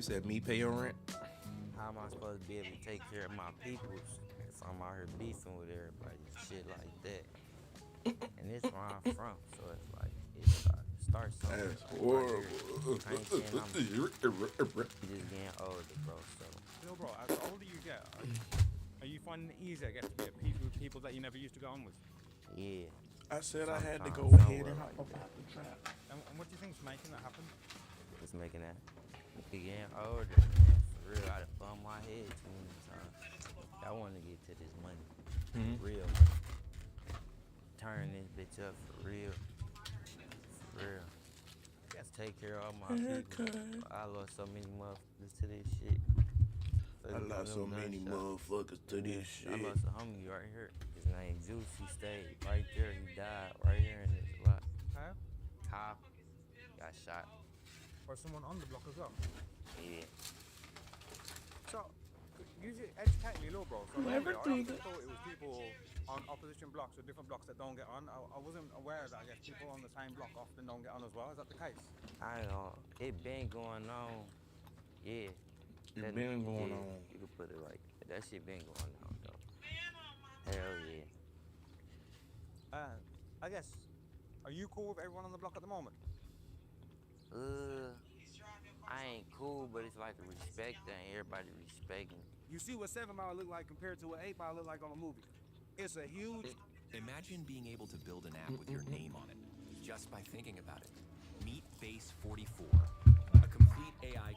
said me pay your rent? How am I supposed to be able to take care of my peoples if I'm out here beefing with everybody and shit like that? And it's where I'm from, so it's like it starts somewhere. That's Like, horrible. right here. I ain't saying I'm just getting older, bro. So Bill, bro, as the older you get, are you finding it easier, I guess, to get people that you never used to go on with? yeah. I said I had to go Sometimes ahead and somewhere hop like up that. out the trap. And what do you think's making that happen? Just making that. Getting older, man. For real, I done bumped my head too many times. I want to get to this money. Mhm. Real money. Turn this bitch up for real. For real. Just take care of all my people. I lost so many motherfuckers to this shit. I lost so many motherfuckers to this shit. I lost a homie right here. His name Juice. He stayed right there. He died right here in this block. How? How? Got shot. Or someone on the block as well? Yeah. So, you should educate me a little, bro. So Never normally, I do always thought it was people on opposition blocks or different blocks that don't get on. I wasn't aware that I guess people on the same block often don't get on as well. Is that the case? I know. It been going on. Yeah. It been going on. You can put it like that. That shit been going on, though. Hell yeah. I guess, are you cool with everyone on the block at the moment? I ain't cool, but it's like the respect thing. Everybody respecting. You see what 7 Mile look like compared to what 8 Mile look like on a movie. It's a huge... Imagine being able to build an app with your name on it, just by thinking about it. Meet Base 44, a complete AI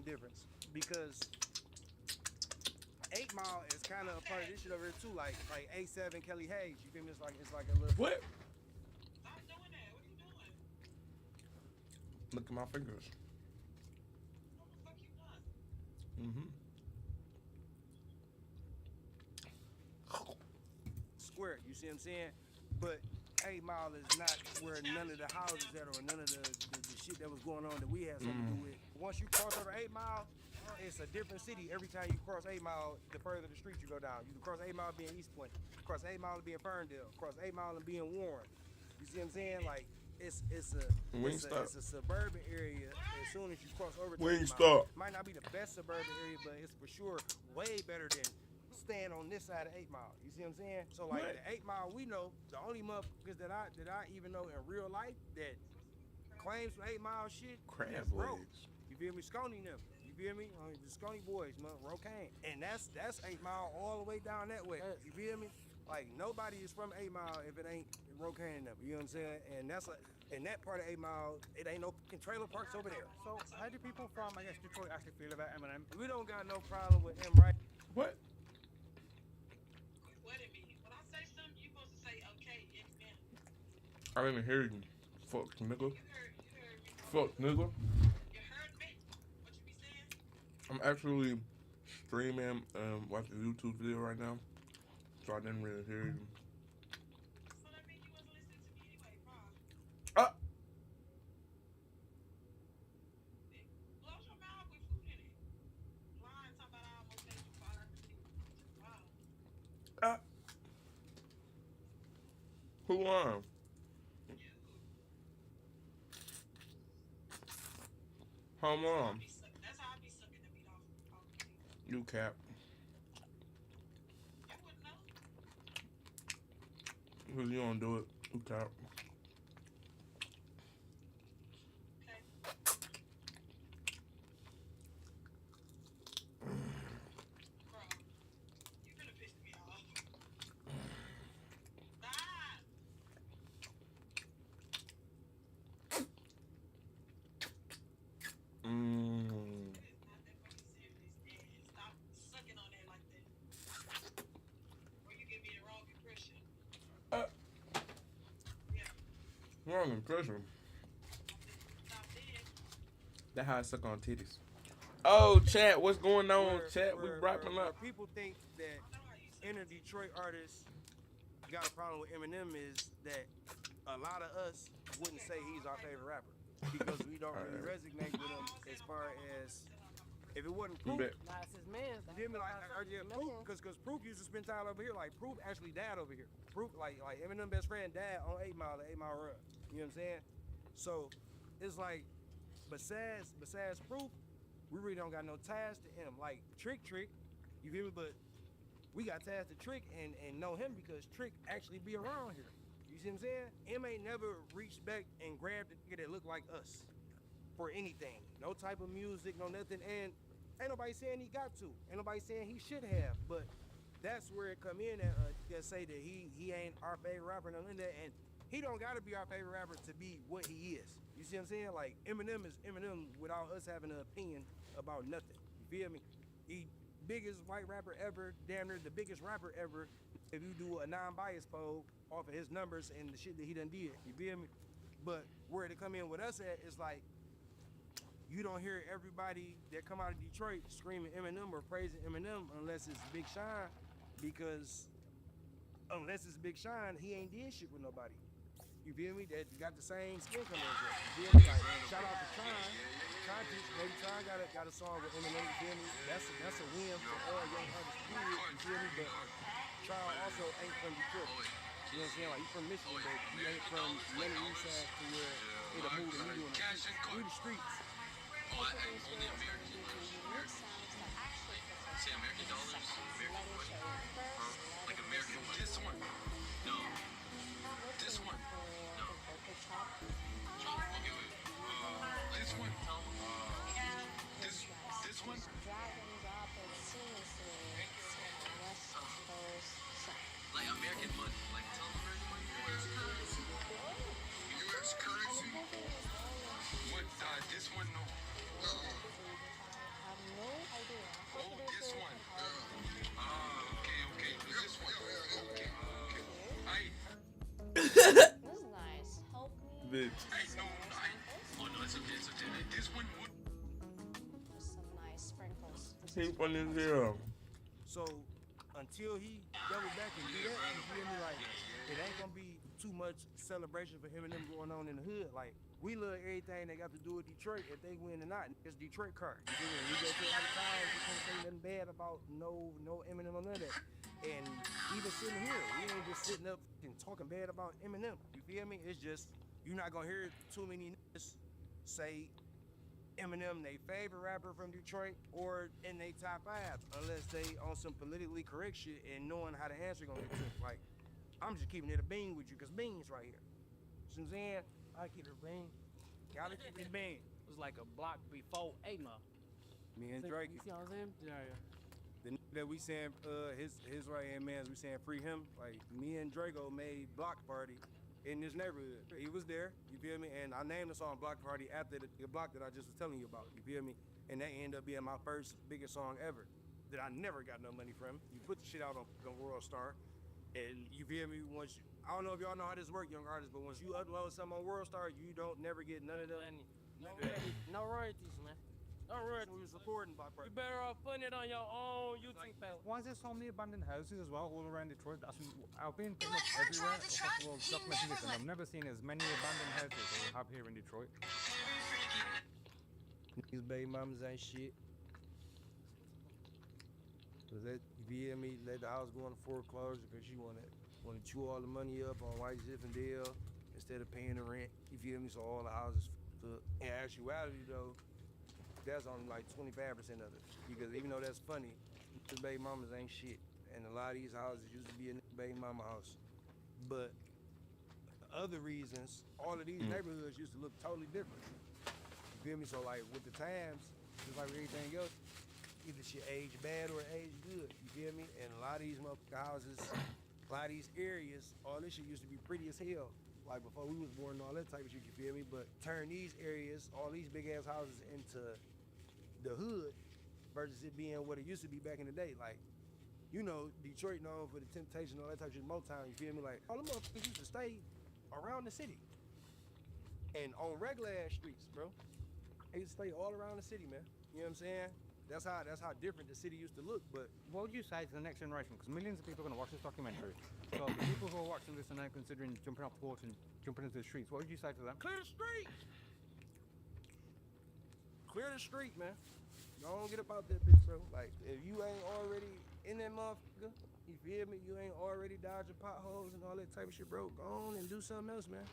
difference, because 8 Mile is kind of a part of this shit over here too, like A7, Kelly Hayes. You feel me? It's like a little... What? Look at my fingers. Square, you see what I'm saying? But 8 Mile is not where none of the houses that or none of the shit that was going on that we had something to do with. Once you cross over 8 Mile, it's a different city. Every time you cross 8 Mile, the further the street you go down. You can cross 8 Mile being East Point, cross 8 Mile and being Ferndale, cross 8 Mile and being Warren. You see what I'm saying? Like it's a suburban area. As soon as you cross over to 8 Mile, might not be the best suburban area, but it's for sure way better than staying on this side of 8 Mile. You see what I'm saying? So like the 8 Mile we know, the only motherfuckers that I even know in real life that claims for 8 Mile shit, Crab broke. legs. You feel me? Scony them. You feel me? The Scony boys, Rocaine. And that's 8 Mile all the way down that way. You feel me? Like nobody is from 8 Mile if it ain't Rocaine and them. You know what I'm saying? And that's in that part of 8 Mile, it ain't no fucking trailer parks over there. So how do people from, I guess, Detroit actually feel about Eminem? We don't got no problem with him, right? What? I didn't hear you. Fuck nigga. Fuck nigga. I'm actually streaming watching a YouTube video right now, so I didn't really hear you. Who won? Hold on. You cap. Cause you don't do it. You cap. Wrong impression. That's how I suck on titties. Oh, chat, what's going on, chat? We wrapping up. People think that inner Detroit artists got a problem with Eminem is that a lot of us wouldn't say he's our favorite rapper because we don't really resonate with him as far as if it wasn't Proof. Nah, it's his man. You feel me? Like, Proof, because Proof used to spend time over here. Like, Proof actually died over here. Proof, like Eminem best friend died on 8 Mile, the 8 Mile run. You know what I'm saying? So, it's like, besides Proof, we really don't got no ties to him. Like Trick, you feel me? But we got ties to Trick and know him because Trick actually be around here. You see what I'm saying? M ain't never reached back and grabbed a nigga that look like us for anything. No type of music, no nothing. And ain't nobody saying he got to. Ain't nobody saying he should have. But that's where it come in at. You gotta say that he ain't our favorite rapper, none of that. And he don't gotta be our favorite rapper to be what he is. You see what I'm saying? Like Eminem is Eminem without us having an opinion about nothing. You feel me? He biggest white rapper ever, damn near the biggest rapper ever. If you do a non-bias poll off of his numbers and the shit that he done did, you feel me? But where to come in with us at is like, you don't hear everybody that come out of Detroit screaming Eminem or praising Eminem unless it's Big Sean, because unless it's Big Sean, he ain't did shit with nobody. You feel me? That got the same skin color as us. You feel me? Like, shout out to Tron. Conscious, maybe Tron got a song with Eminem. You feel me? That's a win for all young artists. Period. You feel me? But Tron also ain't from Detroit. You know what I'm saying? Like, he's from Michigan, but he ain't from many east sides to where it'll move the needle in the streets. We the streets. Oh, only American. Say American dollars? American money? Like American money? This one? No. This one? No. Chop? Okay, wait. This one? This one? Like American money. Like tell them American money. U.S. currency. U.S. currency? What? This one? No. Oh, this one. Okay. This one. Okay. Bitch. Oh no, it's okay. This one would. Some nice sprinkles. He funny as hell. So until he double back and do that, you feel me? Like, it ain't gonna be too much celebration for him and them going on in the hood. Like, we love everything they got to do with Detroit. If they win or not, it's Detroit car. You feel me? We go to other towns, we can't say nothing bad about no Eminem or none of that. And even sitting here, we ain't just sitting up and talking bad about Eminem. You feel me? It's just, you're not gonna hear too many niggas say Eminem they favorite rapper from Detroit or in they top 5 unless they on some politically correct shit and knowing how the answer gonna get took. Like, I'm just keeping it a bean with you because Bean's right here. See what I'm saying? I keep it a bean. Gotta keep it a bean. It was like a block before 8 Mile. Me and Drake. You see what I'm saying? Yeah. The nigga that we saying his right hand man, we saying free him. Like, me and Drago made Block Party in this neighborhood. He was there, you feel me? And I named the song Block Party after the block that I just was telling you about, you feel me? And that ended up being my first biggest song ever that I never got no money from. You put the shit out on World Star, and you feel me? I don't know if y'all know how this works, young artists, but once you upload something on World Star, you don't never get none of the money. No royalties, man. No royalties. We was supporting Block Party. You better off putting it on your own YouTube page. Why is there so many abandoned houses as well all around Detroit? I've been pretty much everywhere across the world documenting this, and I've never seen as many abandoned houses as we have here in Detroit. These baby mamas ain't shit. Cause that, you feel me, let the house go into foreclosure because she wanna chew all the money up on White Zinfandel instead of paying the rent. You feel me? So all the houses fucked up. In actuality though, that's only like 25% of it. Because even though that's funny, the baby mamas ain't shit. And a lot of these houses used to be a baby mama house. But other reasons, all of these neighborhoods used to look totally different. You feel me? So like with the times, just like with everything else, either shit age bad or age good. You feel me? And a lot of these motherfucking houses, a lot of these areas, all this shit used to be pretty as hell. Like before we was born and all that type of shit, you feel me? But turn these areas, all these big ass houses into the hood versus it being what it used to be back in the day. Like, you know, Detroit known for the Temptation, all that type of shit, Motown, you feel me? Like, all the motherfuckers used to stay around the city. And on regular ass streets, bro. They used to stay all around the city, man. You know what I'm saying? That's how different the city used to look, but... What would you say to the next generation? Because millions of people are going to watch this documentary. So the people who are watching this and now considering jumping off the porch and jumping into the streets, what would you say to them? Clear the street! Clear the street, man. Don't get up out that bitch, bro. Like, if you ain't already in that motherfucker, you feel me? You ain't already dodging potholes and all that type of shit, bro. Go on and do something else, man.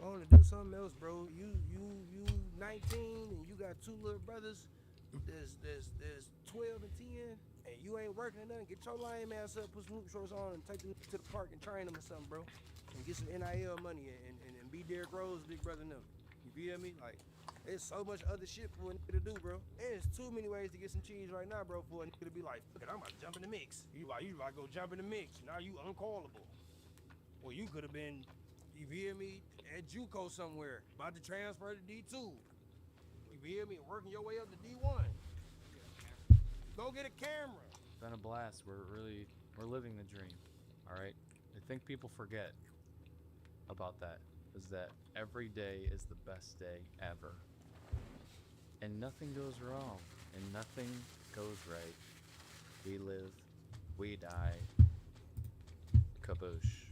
Go on and do something else, bro. You 19 and you got 2 little brothers. there's 12 and 10, and you ain't working or nothing, get your lame ass up, put some hoop shorts on, and take them to the park and train them or something, bro. And get some NIL money and be Derrick Rose, big brother and them. You feel me? Like, there's so much other shit for a nigga to do, bro. There's too many ways to get some cheese right now, bro, for a nigga to be like, fuck it, I'm about to jump in the mix. You like go jump in the mix. Now you uncallable. Well, you could have been, you feel me, at JUCO somewhere, about to transfer to D2. You feel me? Working your way up to D1. Go get a camera. It's been a blast. We're living the dream. All right. I think people forget about that. Is that every day is the best day ever, and nothing goes wrong, and nothing goes right. We live, we die. Kaboosh.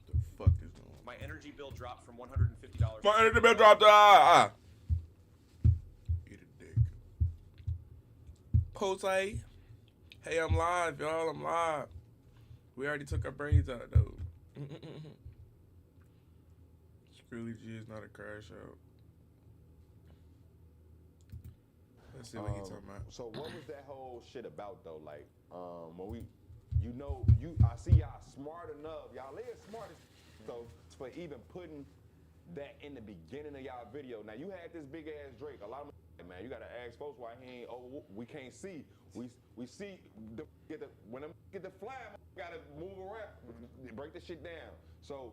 The fuck is going on? My energy bill dropped from $150. My energy bill dropped. Eat a dick. Pose. Hey, I'm live, y'all. I'm live. We already took our braids out, though. Really G is not a crash out. Let's see what he's talking about. So what was that whole shit about though? Like, when we, I see y'all smart enough. Y'all is smart as so for even putting that in the beginning of y'all video. Now you had this big ass Drake. A lot of man, you gotta ask folks why he ain't. Oh, we can't see. We see when them get the flying, gotta move around, break the shit down. So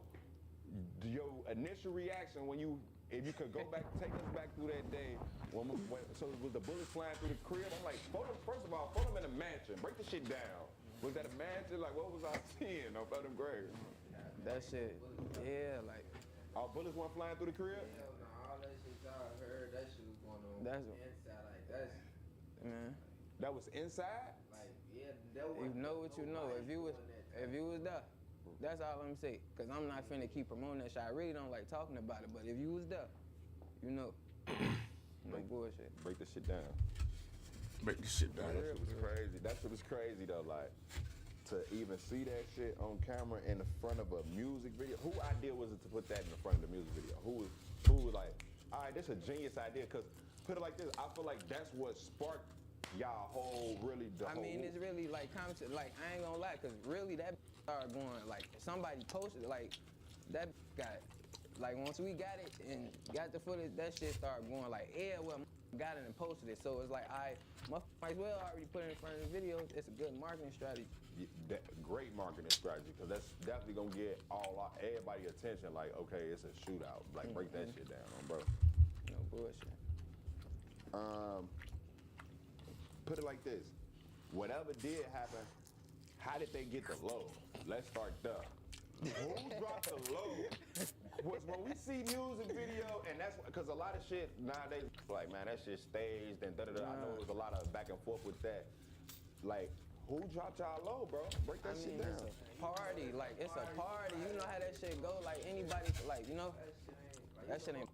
your initial reaction when if you could go back, take us back through that day, so was the bullets flying through the crib? I'm like, first of all, put them in a mansion, break the shit down. Was that a mansion? Like, what was I seeing on them grades? That shit, yeah, like. All bullets weren't flying through the crib? Hell no, all that shit y'all heard, that shit was going on inside, like, that's, man. That was inside? Like, yeah, that was. You know what you know, if you was there. That's all I'm saying, because I'm not finna keep promoting that shit. I really don't like talking about it, but if you was there, you know. No bullshit. Break this shit down. Break this shit down. That shit was crazy. That shit was crazy, though, like, to even see that shit on camera in the front of a music video. Who idea was it to put that in the front of the music video? Who was like, all right, this is a genius idea, because put it like this, I feel like that's what sparked y'all whole, really, the whole. I mean, it's really, like, I ain't gonna lie, because really that started going, like, somebody posted, like, that got, like, once we got it and got the footage, that shit started going, like, yeah, well, got it and posted it. So it's like, might as well already put it in front of the videos. It's a good marketing strategy. Yeah, great marketing strategy, because that's definitely gonna get everybody attention, like, okay, it's a shootout. Like, break that shit down, bro. No bullshit. Put it like this. Whatever did happen, how did they get the low? Let's start there. Who dropped the low? Was when we see music video, and that's because a lot of shit nowadays, like, man, that shit staged and da-da-da. I know there was a lot of back and forth with that. Like, who dropped y'all low, bro? Break that shit down. It's a party, like, it's a party. You know how that shit go, like, anybody, like, you know, that shit ain't.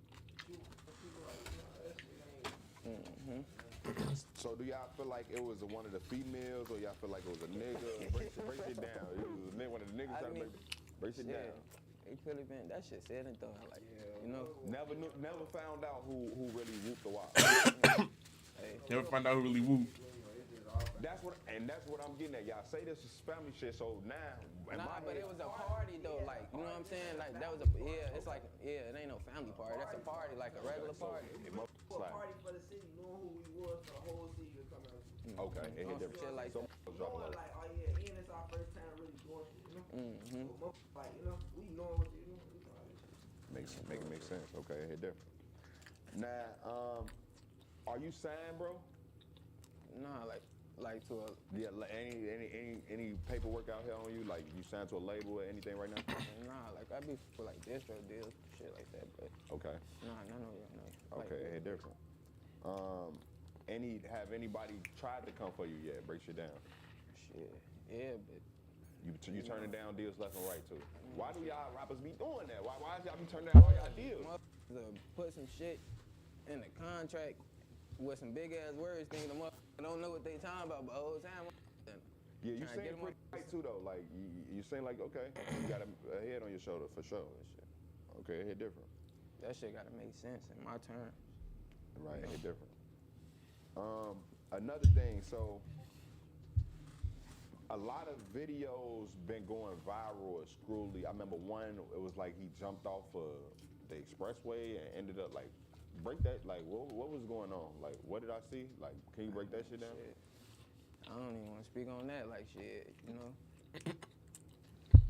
So do y'all feel like it was one of the females, or y'all feel like it was a nigga? Break it down. It was one of the niggas trying to break it down. It could have been, that shit said it though, like, you know. Never found out who really whooped the wild. Never found out who really whooped. That's what I'm getting at. Y'all say this is family shit, so now. But it was a party though, like, you know what I'm saying? Like, that was it's like, it ain't no family party. That's a party, like a regular party. A party for the city, knowing who we was, for the whole city to come out. Okay, it hit different. Shit like so knowing, like, oh yeah, and it's our first time really doing shit, you know? So, like, you know, we knowing what to do. Make it make sense. Okay, it hit different. Now, are you signed, bro? Nah, like to a. Yeah, any paperwork out here on you? Like, you signed to a label or anything right now? Nah, like, I be for like distro deals, shit like that, but. Okay. No. Okay, it hit different. Have anybody tried to come for you yet? Break shit down. Shit, yeah, but. You turning down deals left and right too. Why do y'all rappers be doing that? Why y'all be turning down all y'all deals? Put some shit in the contract with some big ass words, thinking the motherfucker don't know what they talking about, but the whole time. Yeah, you seem pretty right too though. Like you seem like, okay, you got a head on your shoulder for sure. Okay, it hit different. That shit gotta make sense in my terms. Right, it hit different. Another thing, so a lot of videos been going viral at Screwly. I remember one, it was like he jumped off the expressway and ended up like, break that, like what was going on? Like, what did I see? Like, can you break that shit down? Shit. I don't even want to speak on that. Like shit, you know.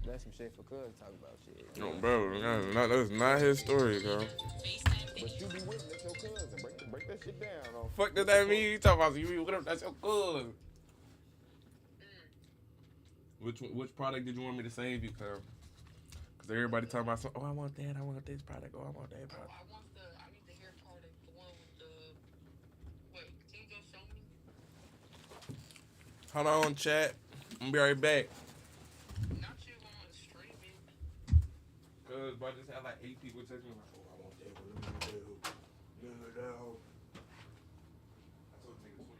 That's some shit for Cuz to talk about shit. No, bro, that's not his story, bro. But you be with him, that's your cousin. Break that shit down. Fuck does that mean? You talking about you be with him? That's your cousin. Which product did you want me to save you, cuz? Cause everybody talking about oh, I want that, I want this product, oh, I want that product. I need the hair product, the one with the. Wait, can you go show me? Hold on, chat. I'm gonna be right back. Not you on streaming. Cause bro, I just had like 8 people text me like, oh, I want that, what do you do? I told the nigga $20.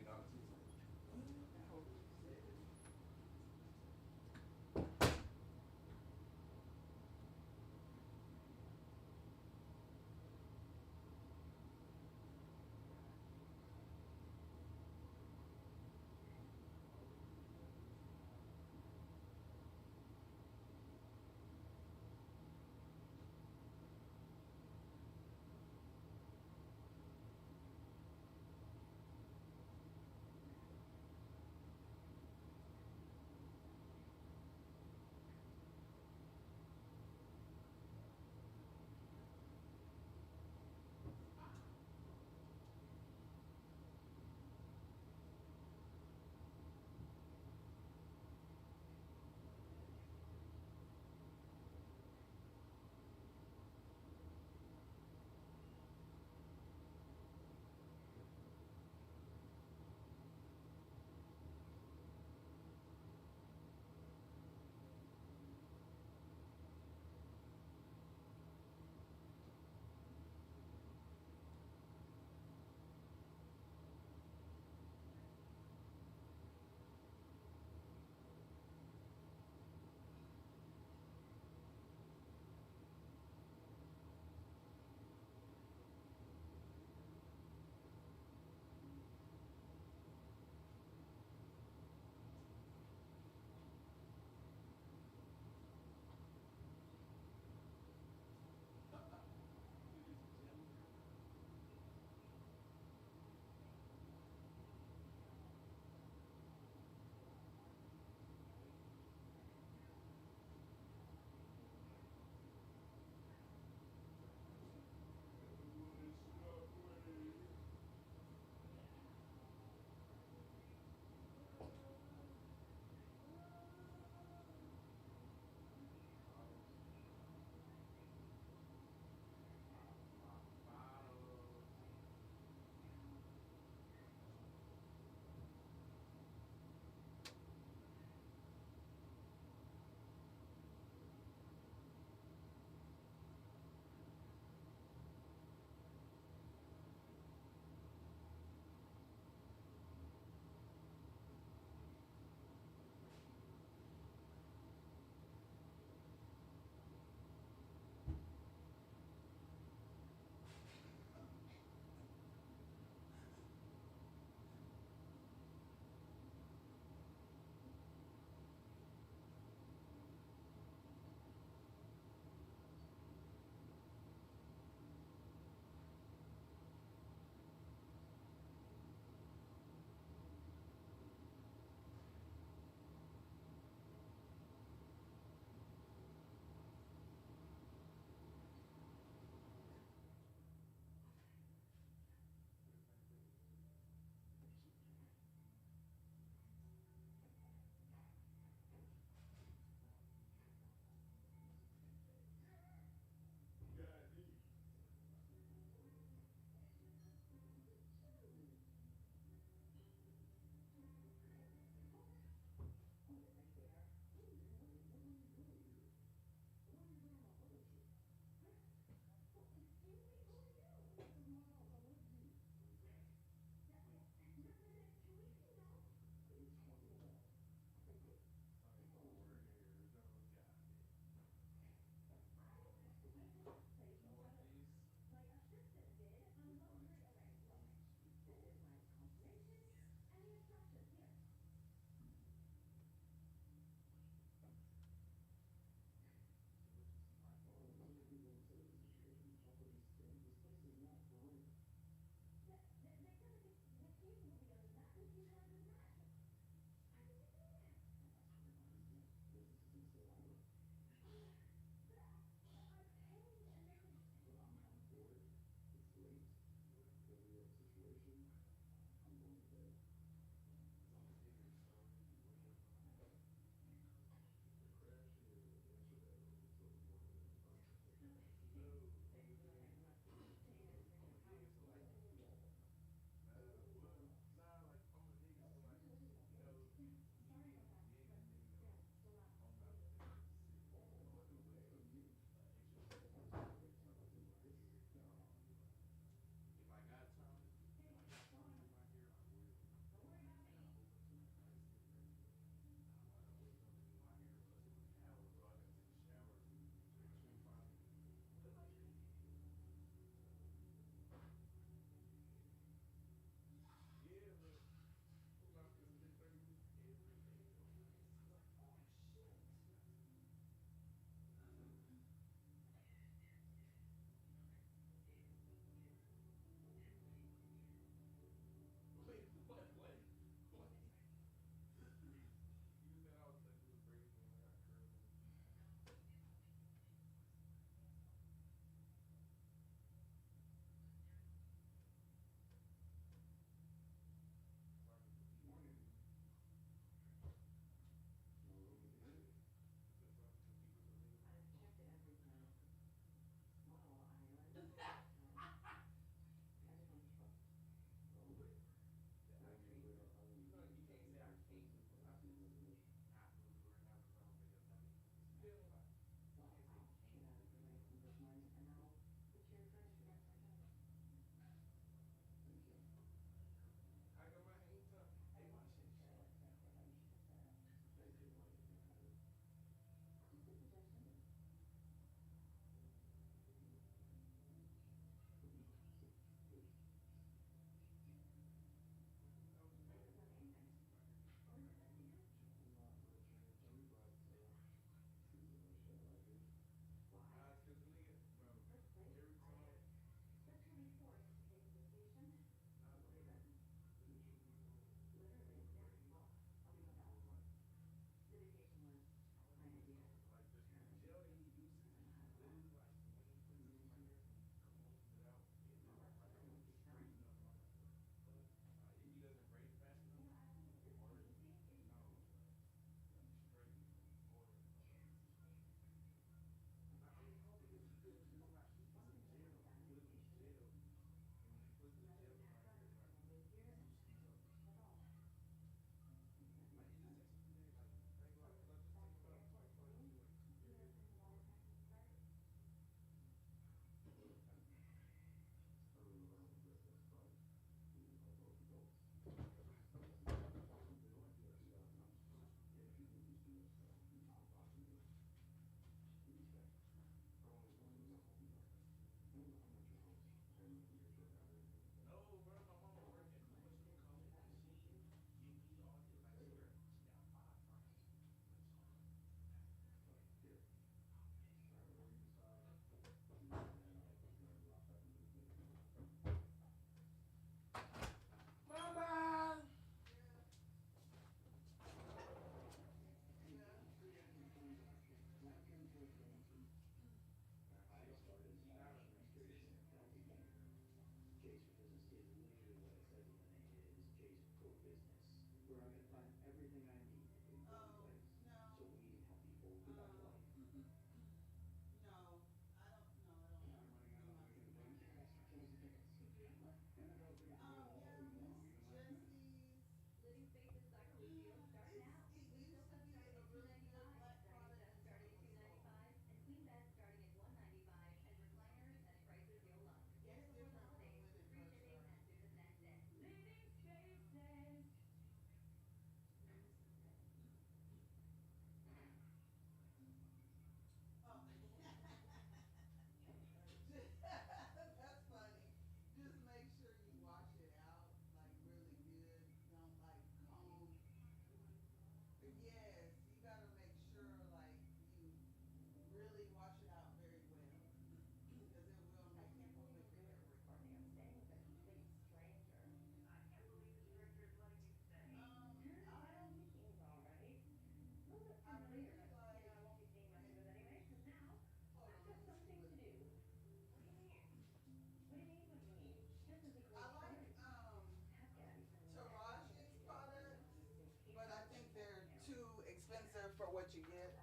for what you get.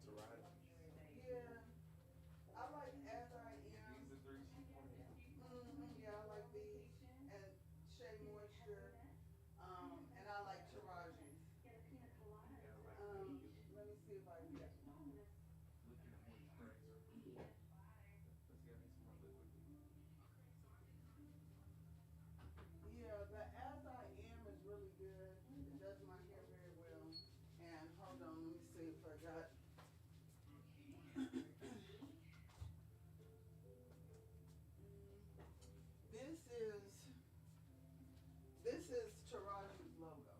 Taraji. Yeah, I like As I Am. These the three she wanted. Yeah, I like these and Shea Moisture. And I like Taraji's. Let me see if I can. Looking at moisturizer. Let's see, I need some more liquid. Yeah, the As I Am is really good. It does my hair very well. And hold on, let me see if I got. This is Taraji's logo.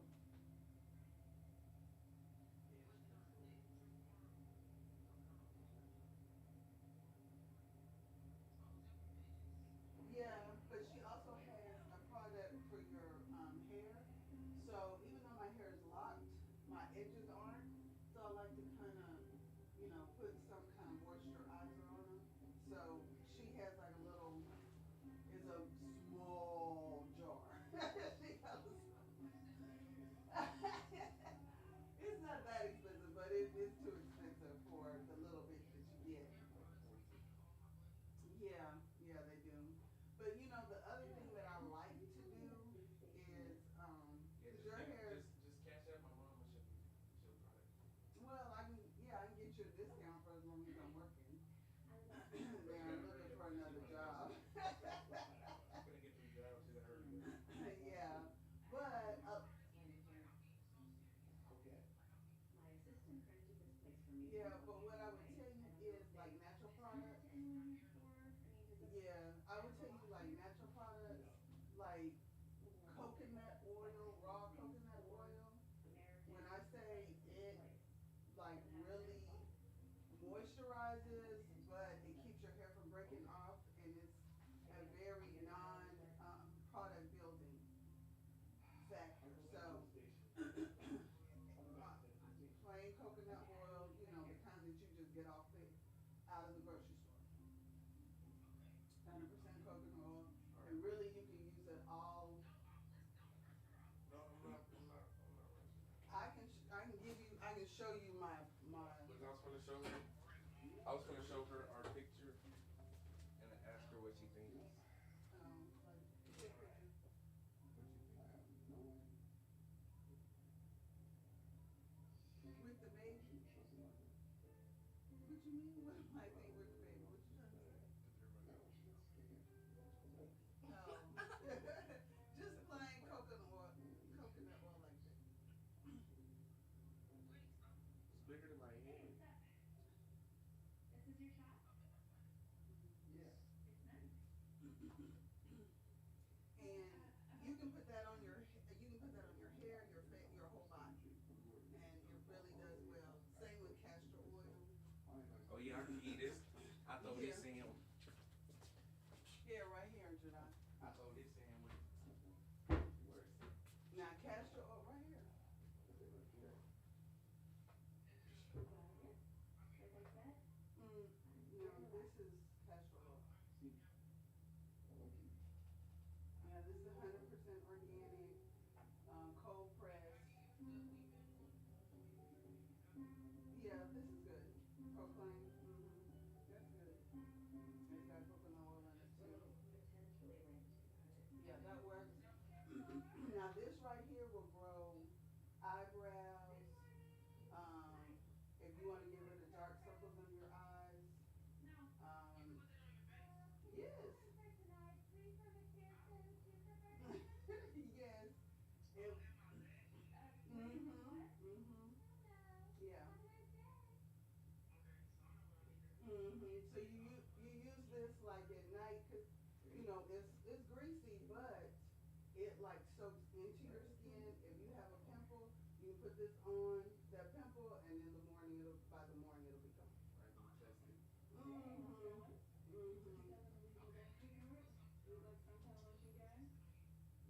Yeah, but she also has a product for your hair. So even though my hair is locked, my edges aren't. So I like to kind of, put some kind of moisturizer on them. So she has like a little, it's a small jar. She has it's not that expensive, but it's too expensive for the little bit that you get. Yeah, yeah, they do. But the other thing that I like to do is, Yeah, cause your hair, just cash out my mom and she'll probably. well, I can get you a discount for as long as I'm working. But Then you I'm gotta hurry looking up for 'cause she's another gonna go job. soon. I'm gonna get this job. She's gonna hurry up. Yeah, but Okay. yeah, but what I would tell you is like natural products. Yeah, I would tell you like natural products, like coconut oil, raw coconut oil. When I say it like really moisturizes, but it keeps your hair from breaking off, and it's a very non product building factor. So plain coconut oil, the kind that you just get off out of the grocery store. 100% coconut oil, and really you can use it all. No, I'm not rushing. I can give you, I can show you my. Look, I was gonna show her our picture and ask her what she thinks. Like, take pictures. What she thinks. With the baby? What you mean? What am I think with the baby? What you trying to say? No. Just plain coconut oil like that. It's bigger than my head. Yeah. And you can put that on your hair, your whole body, and it really does well. Same with castor oil. Oh yeah, I can eat this. I throw this in. Here, right here, Jedi. I throw this in with. Where is it? Now castor oil right here. No, this is castor oil. Yeah, this is 100% organic, cold pressed. Yeah, this is good. Proclaim. That's good. It's got coconut oil in it too. Yeah, that works. Now this right here will grow eyebrows. If you want to get rid of dark circles under your eyes. Yes. Yes. Yeah. So you use this like at night because it's greasy, but it like soaks into your skin. If you have a pimple, you can put this on that pimple, and in the morning by the morning it'll be gone. I can test it.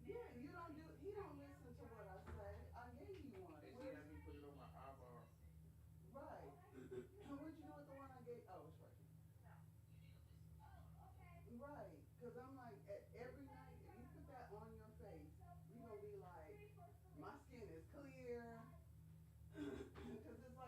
Yeah, you don't do. He don't listen to what I say. I gave you one. And she had me put it on my eyeball. Right. What'd you do with the one I gave? Oh, it's right here. Right, because I'm like, every night, if you put that on your face, you're going to be like, my skin is clear. Because it's like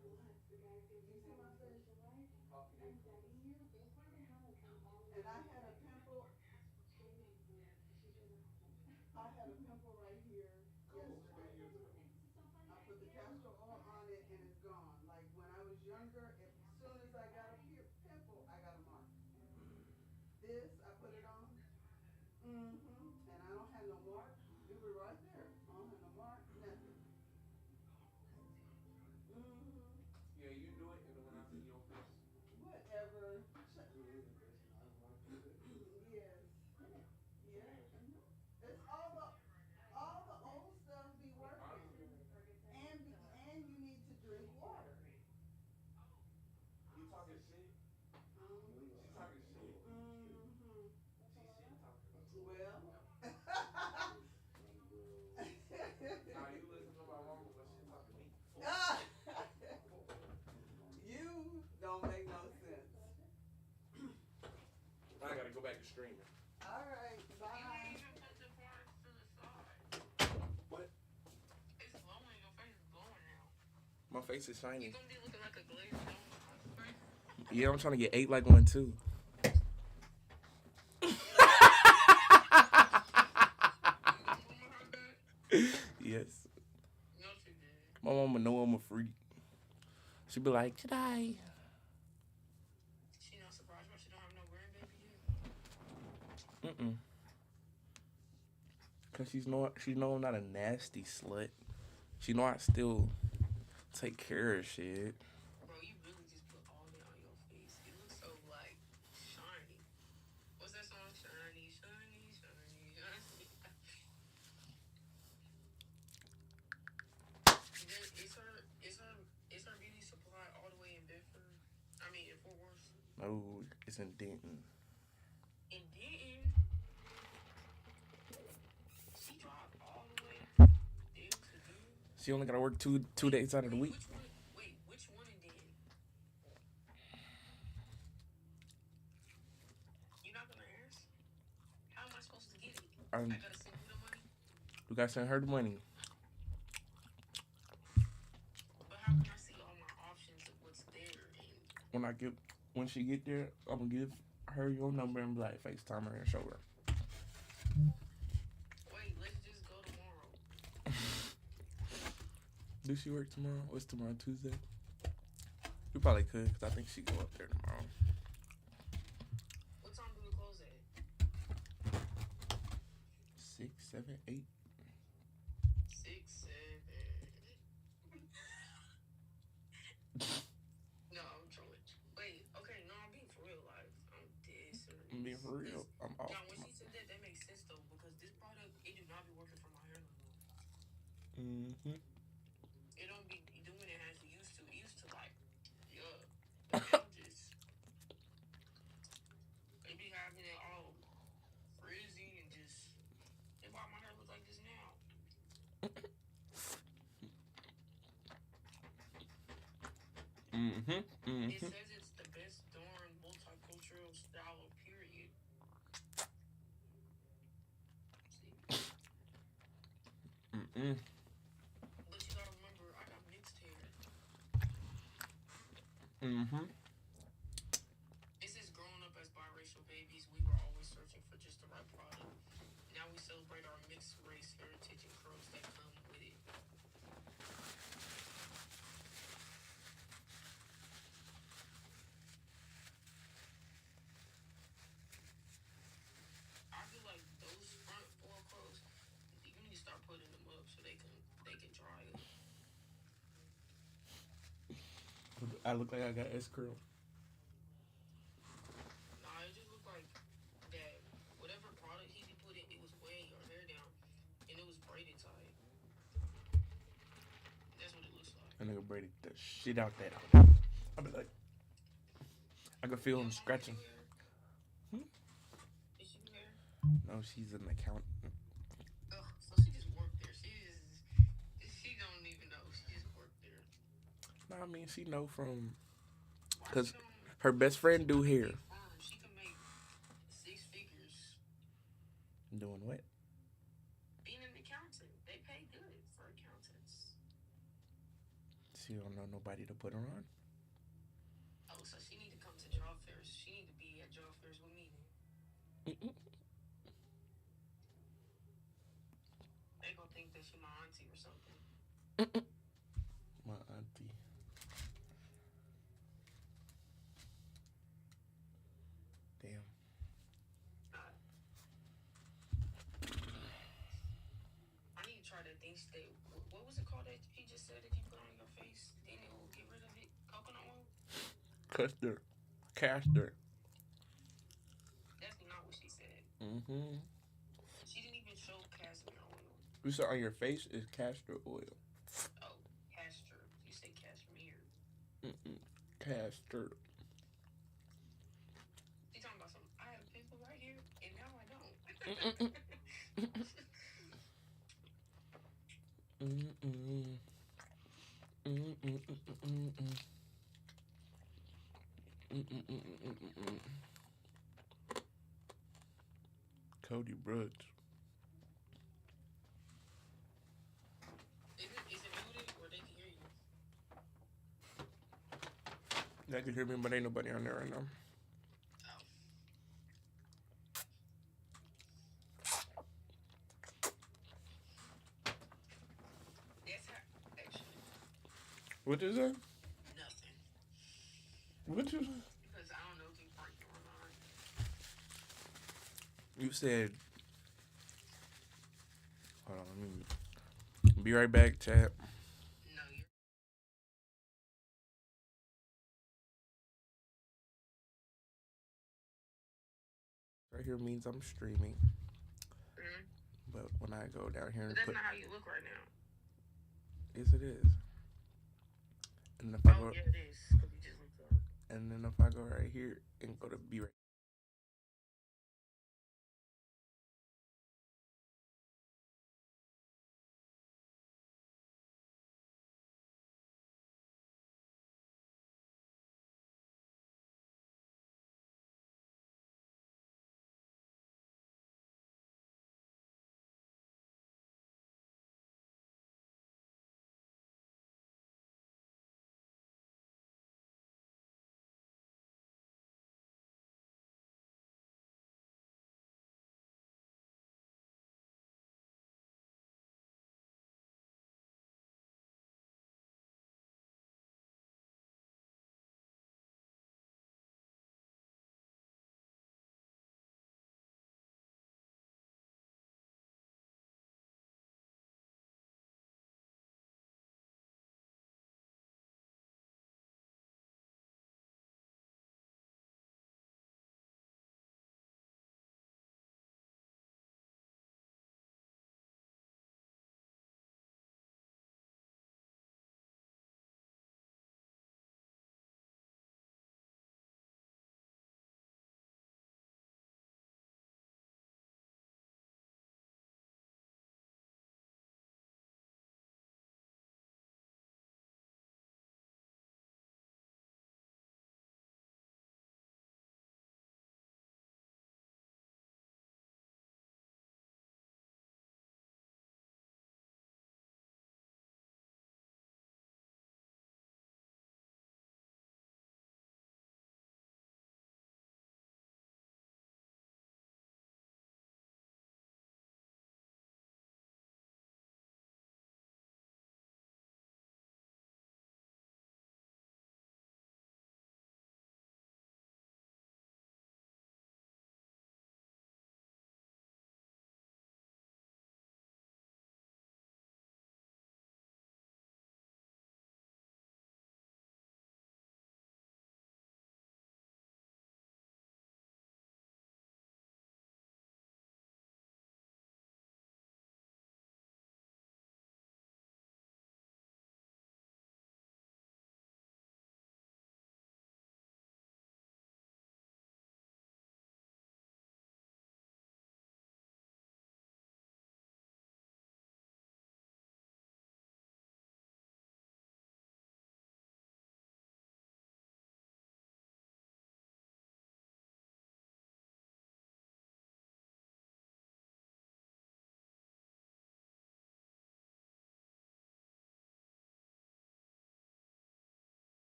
You see my face? And I had a pimple. I had a pimple right here yesterday. I put the castor oil on it and it's gone. Like when I was younger, as soon as I got a pimple, I got a mark. This, I put it on. And I don't have no mark. It was right there. I don't have no mark, nothing. Yeah, you do it, and then when I see your face. Whatever. Yes. Yeah. It's all the old stuff be working. And you need to drink water. You talking shit? She talking shit. She shit talking. Well. Nah, you listen to my mama, but shit talking me. You don't make no sense. I gotta go back to streaming. All right, bye. You didn't even put the parts to the side. What? It's glowing. Your face is glowing now. My face is shiny. You're gonna be looking like a glazed donut. Yeah, I'm trying to get 8 like one too. Yes. No, she did. My mama know I'm a freak. She be like, "Should I?" She not surprised why she don't have no grandbaby yet. Cause she know I'm not a nasty slut. She know I still take care of shit. Bro, you really just put all that on your face. It looks so like shiny. What's that song? Shiny, shiny, shiny, shiny. Is her beauty supply all the way in Bedford? I mean in Fort Worth? No, it's in Denton. In Denton? She drive all the way there to Denton? She only gotta work two days out of the week. Which one in Denton? You're not gonna ask? How am I supposed to get it? I gotta send you the money? You gotta send her the money. But how can I see all my options of what's there? When she get there, I'm gonna give her your number and be like, FaceTime her and show her. Wait, let's just go tomorrow. Do she work tomorrow? What's tomorrow, Tuesday? We probably could, because I think she go up there tomorrow. What time do we close at? 6, 7, 8. 6, 7. No, I'm trolling. Wait, okay, no, I'm being for real. Like, I'm dead serious. I'm being for real. I'm off. Now, when she said that, that makes sense though, because this product, it do not be working for my hair no more. It don't be doing it as it used to. It used to like, yeah. But now just, they be having it all frizzy and just, that's why my hair looks like this now. It says it's the best darn multicultural style, period. But you gotta remember, I got mixed hair. This is growing up as biracial babies. We were always searching for just the right product. Now we celebrate our mixed race heritage and curls that come with it. I feel like those front 4 curls, you need to start putting them up so they can dry up. I look like I got S curl. Nah, it just looked like that whatever product he be putting, it was weighing your hair down and it was braided tight. That's what it looks like. That nigga braided the shit out that. I be like, I can feel him scratching. Is she hair? No, she's an accountant. Ugh, so she just worked there. She don't even know. She just worked there. No, I mean, she know from, because her best friend do hair. She can make 6 figures. Doing what? Being an accountant. They pay good for accountants. She don't know nobody to put her on. Oh, so she need to come to draw fairs. She need to be at draw fairs with me then. They gonna think that she my auntie or something. My auntie. Damn. I need to try that thing. What was it called that he just said if you put it on your face, then it will get rid of it? Coconut oil? Castor. Castor. That's not what she said. Mm-hmm. She didn't even show castor oil. You said on your face is castor oil. Oh, castor. You say cashmere. Castor. She talking about some, I have a pimple right here, and now I don't. Cody Brooks. Is it muted or they can hear you? They can hear me, but ain't nobody on there right now. That's how, actually. What is that? Nothing. What you say? Because I don't know if you pranked or not. You said. Hold on, let me be right back, chat. No, you're. Right here means I'm streaming. Mm-hmm. But when I go down here and But that's put. not how you look right now. Yes, it is. And if I go. Yeah, it is. 'Cause you just looked up. And then if I go right here and go to be right.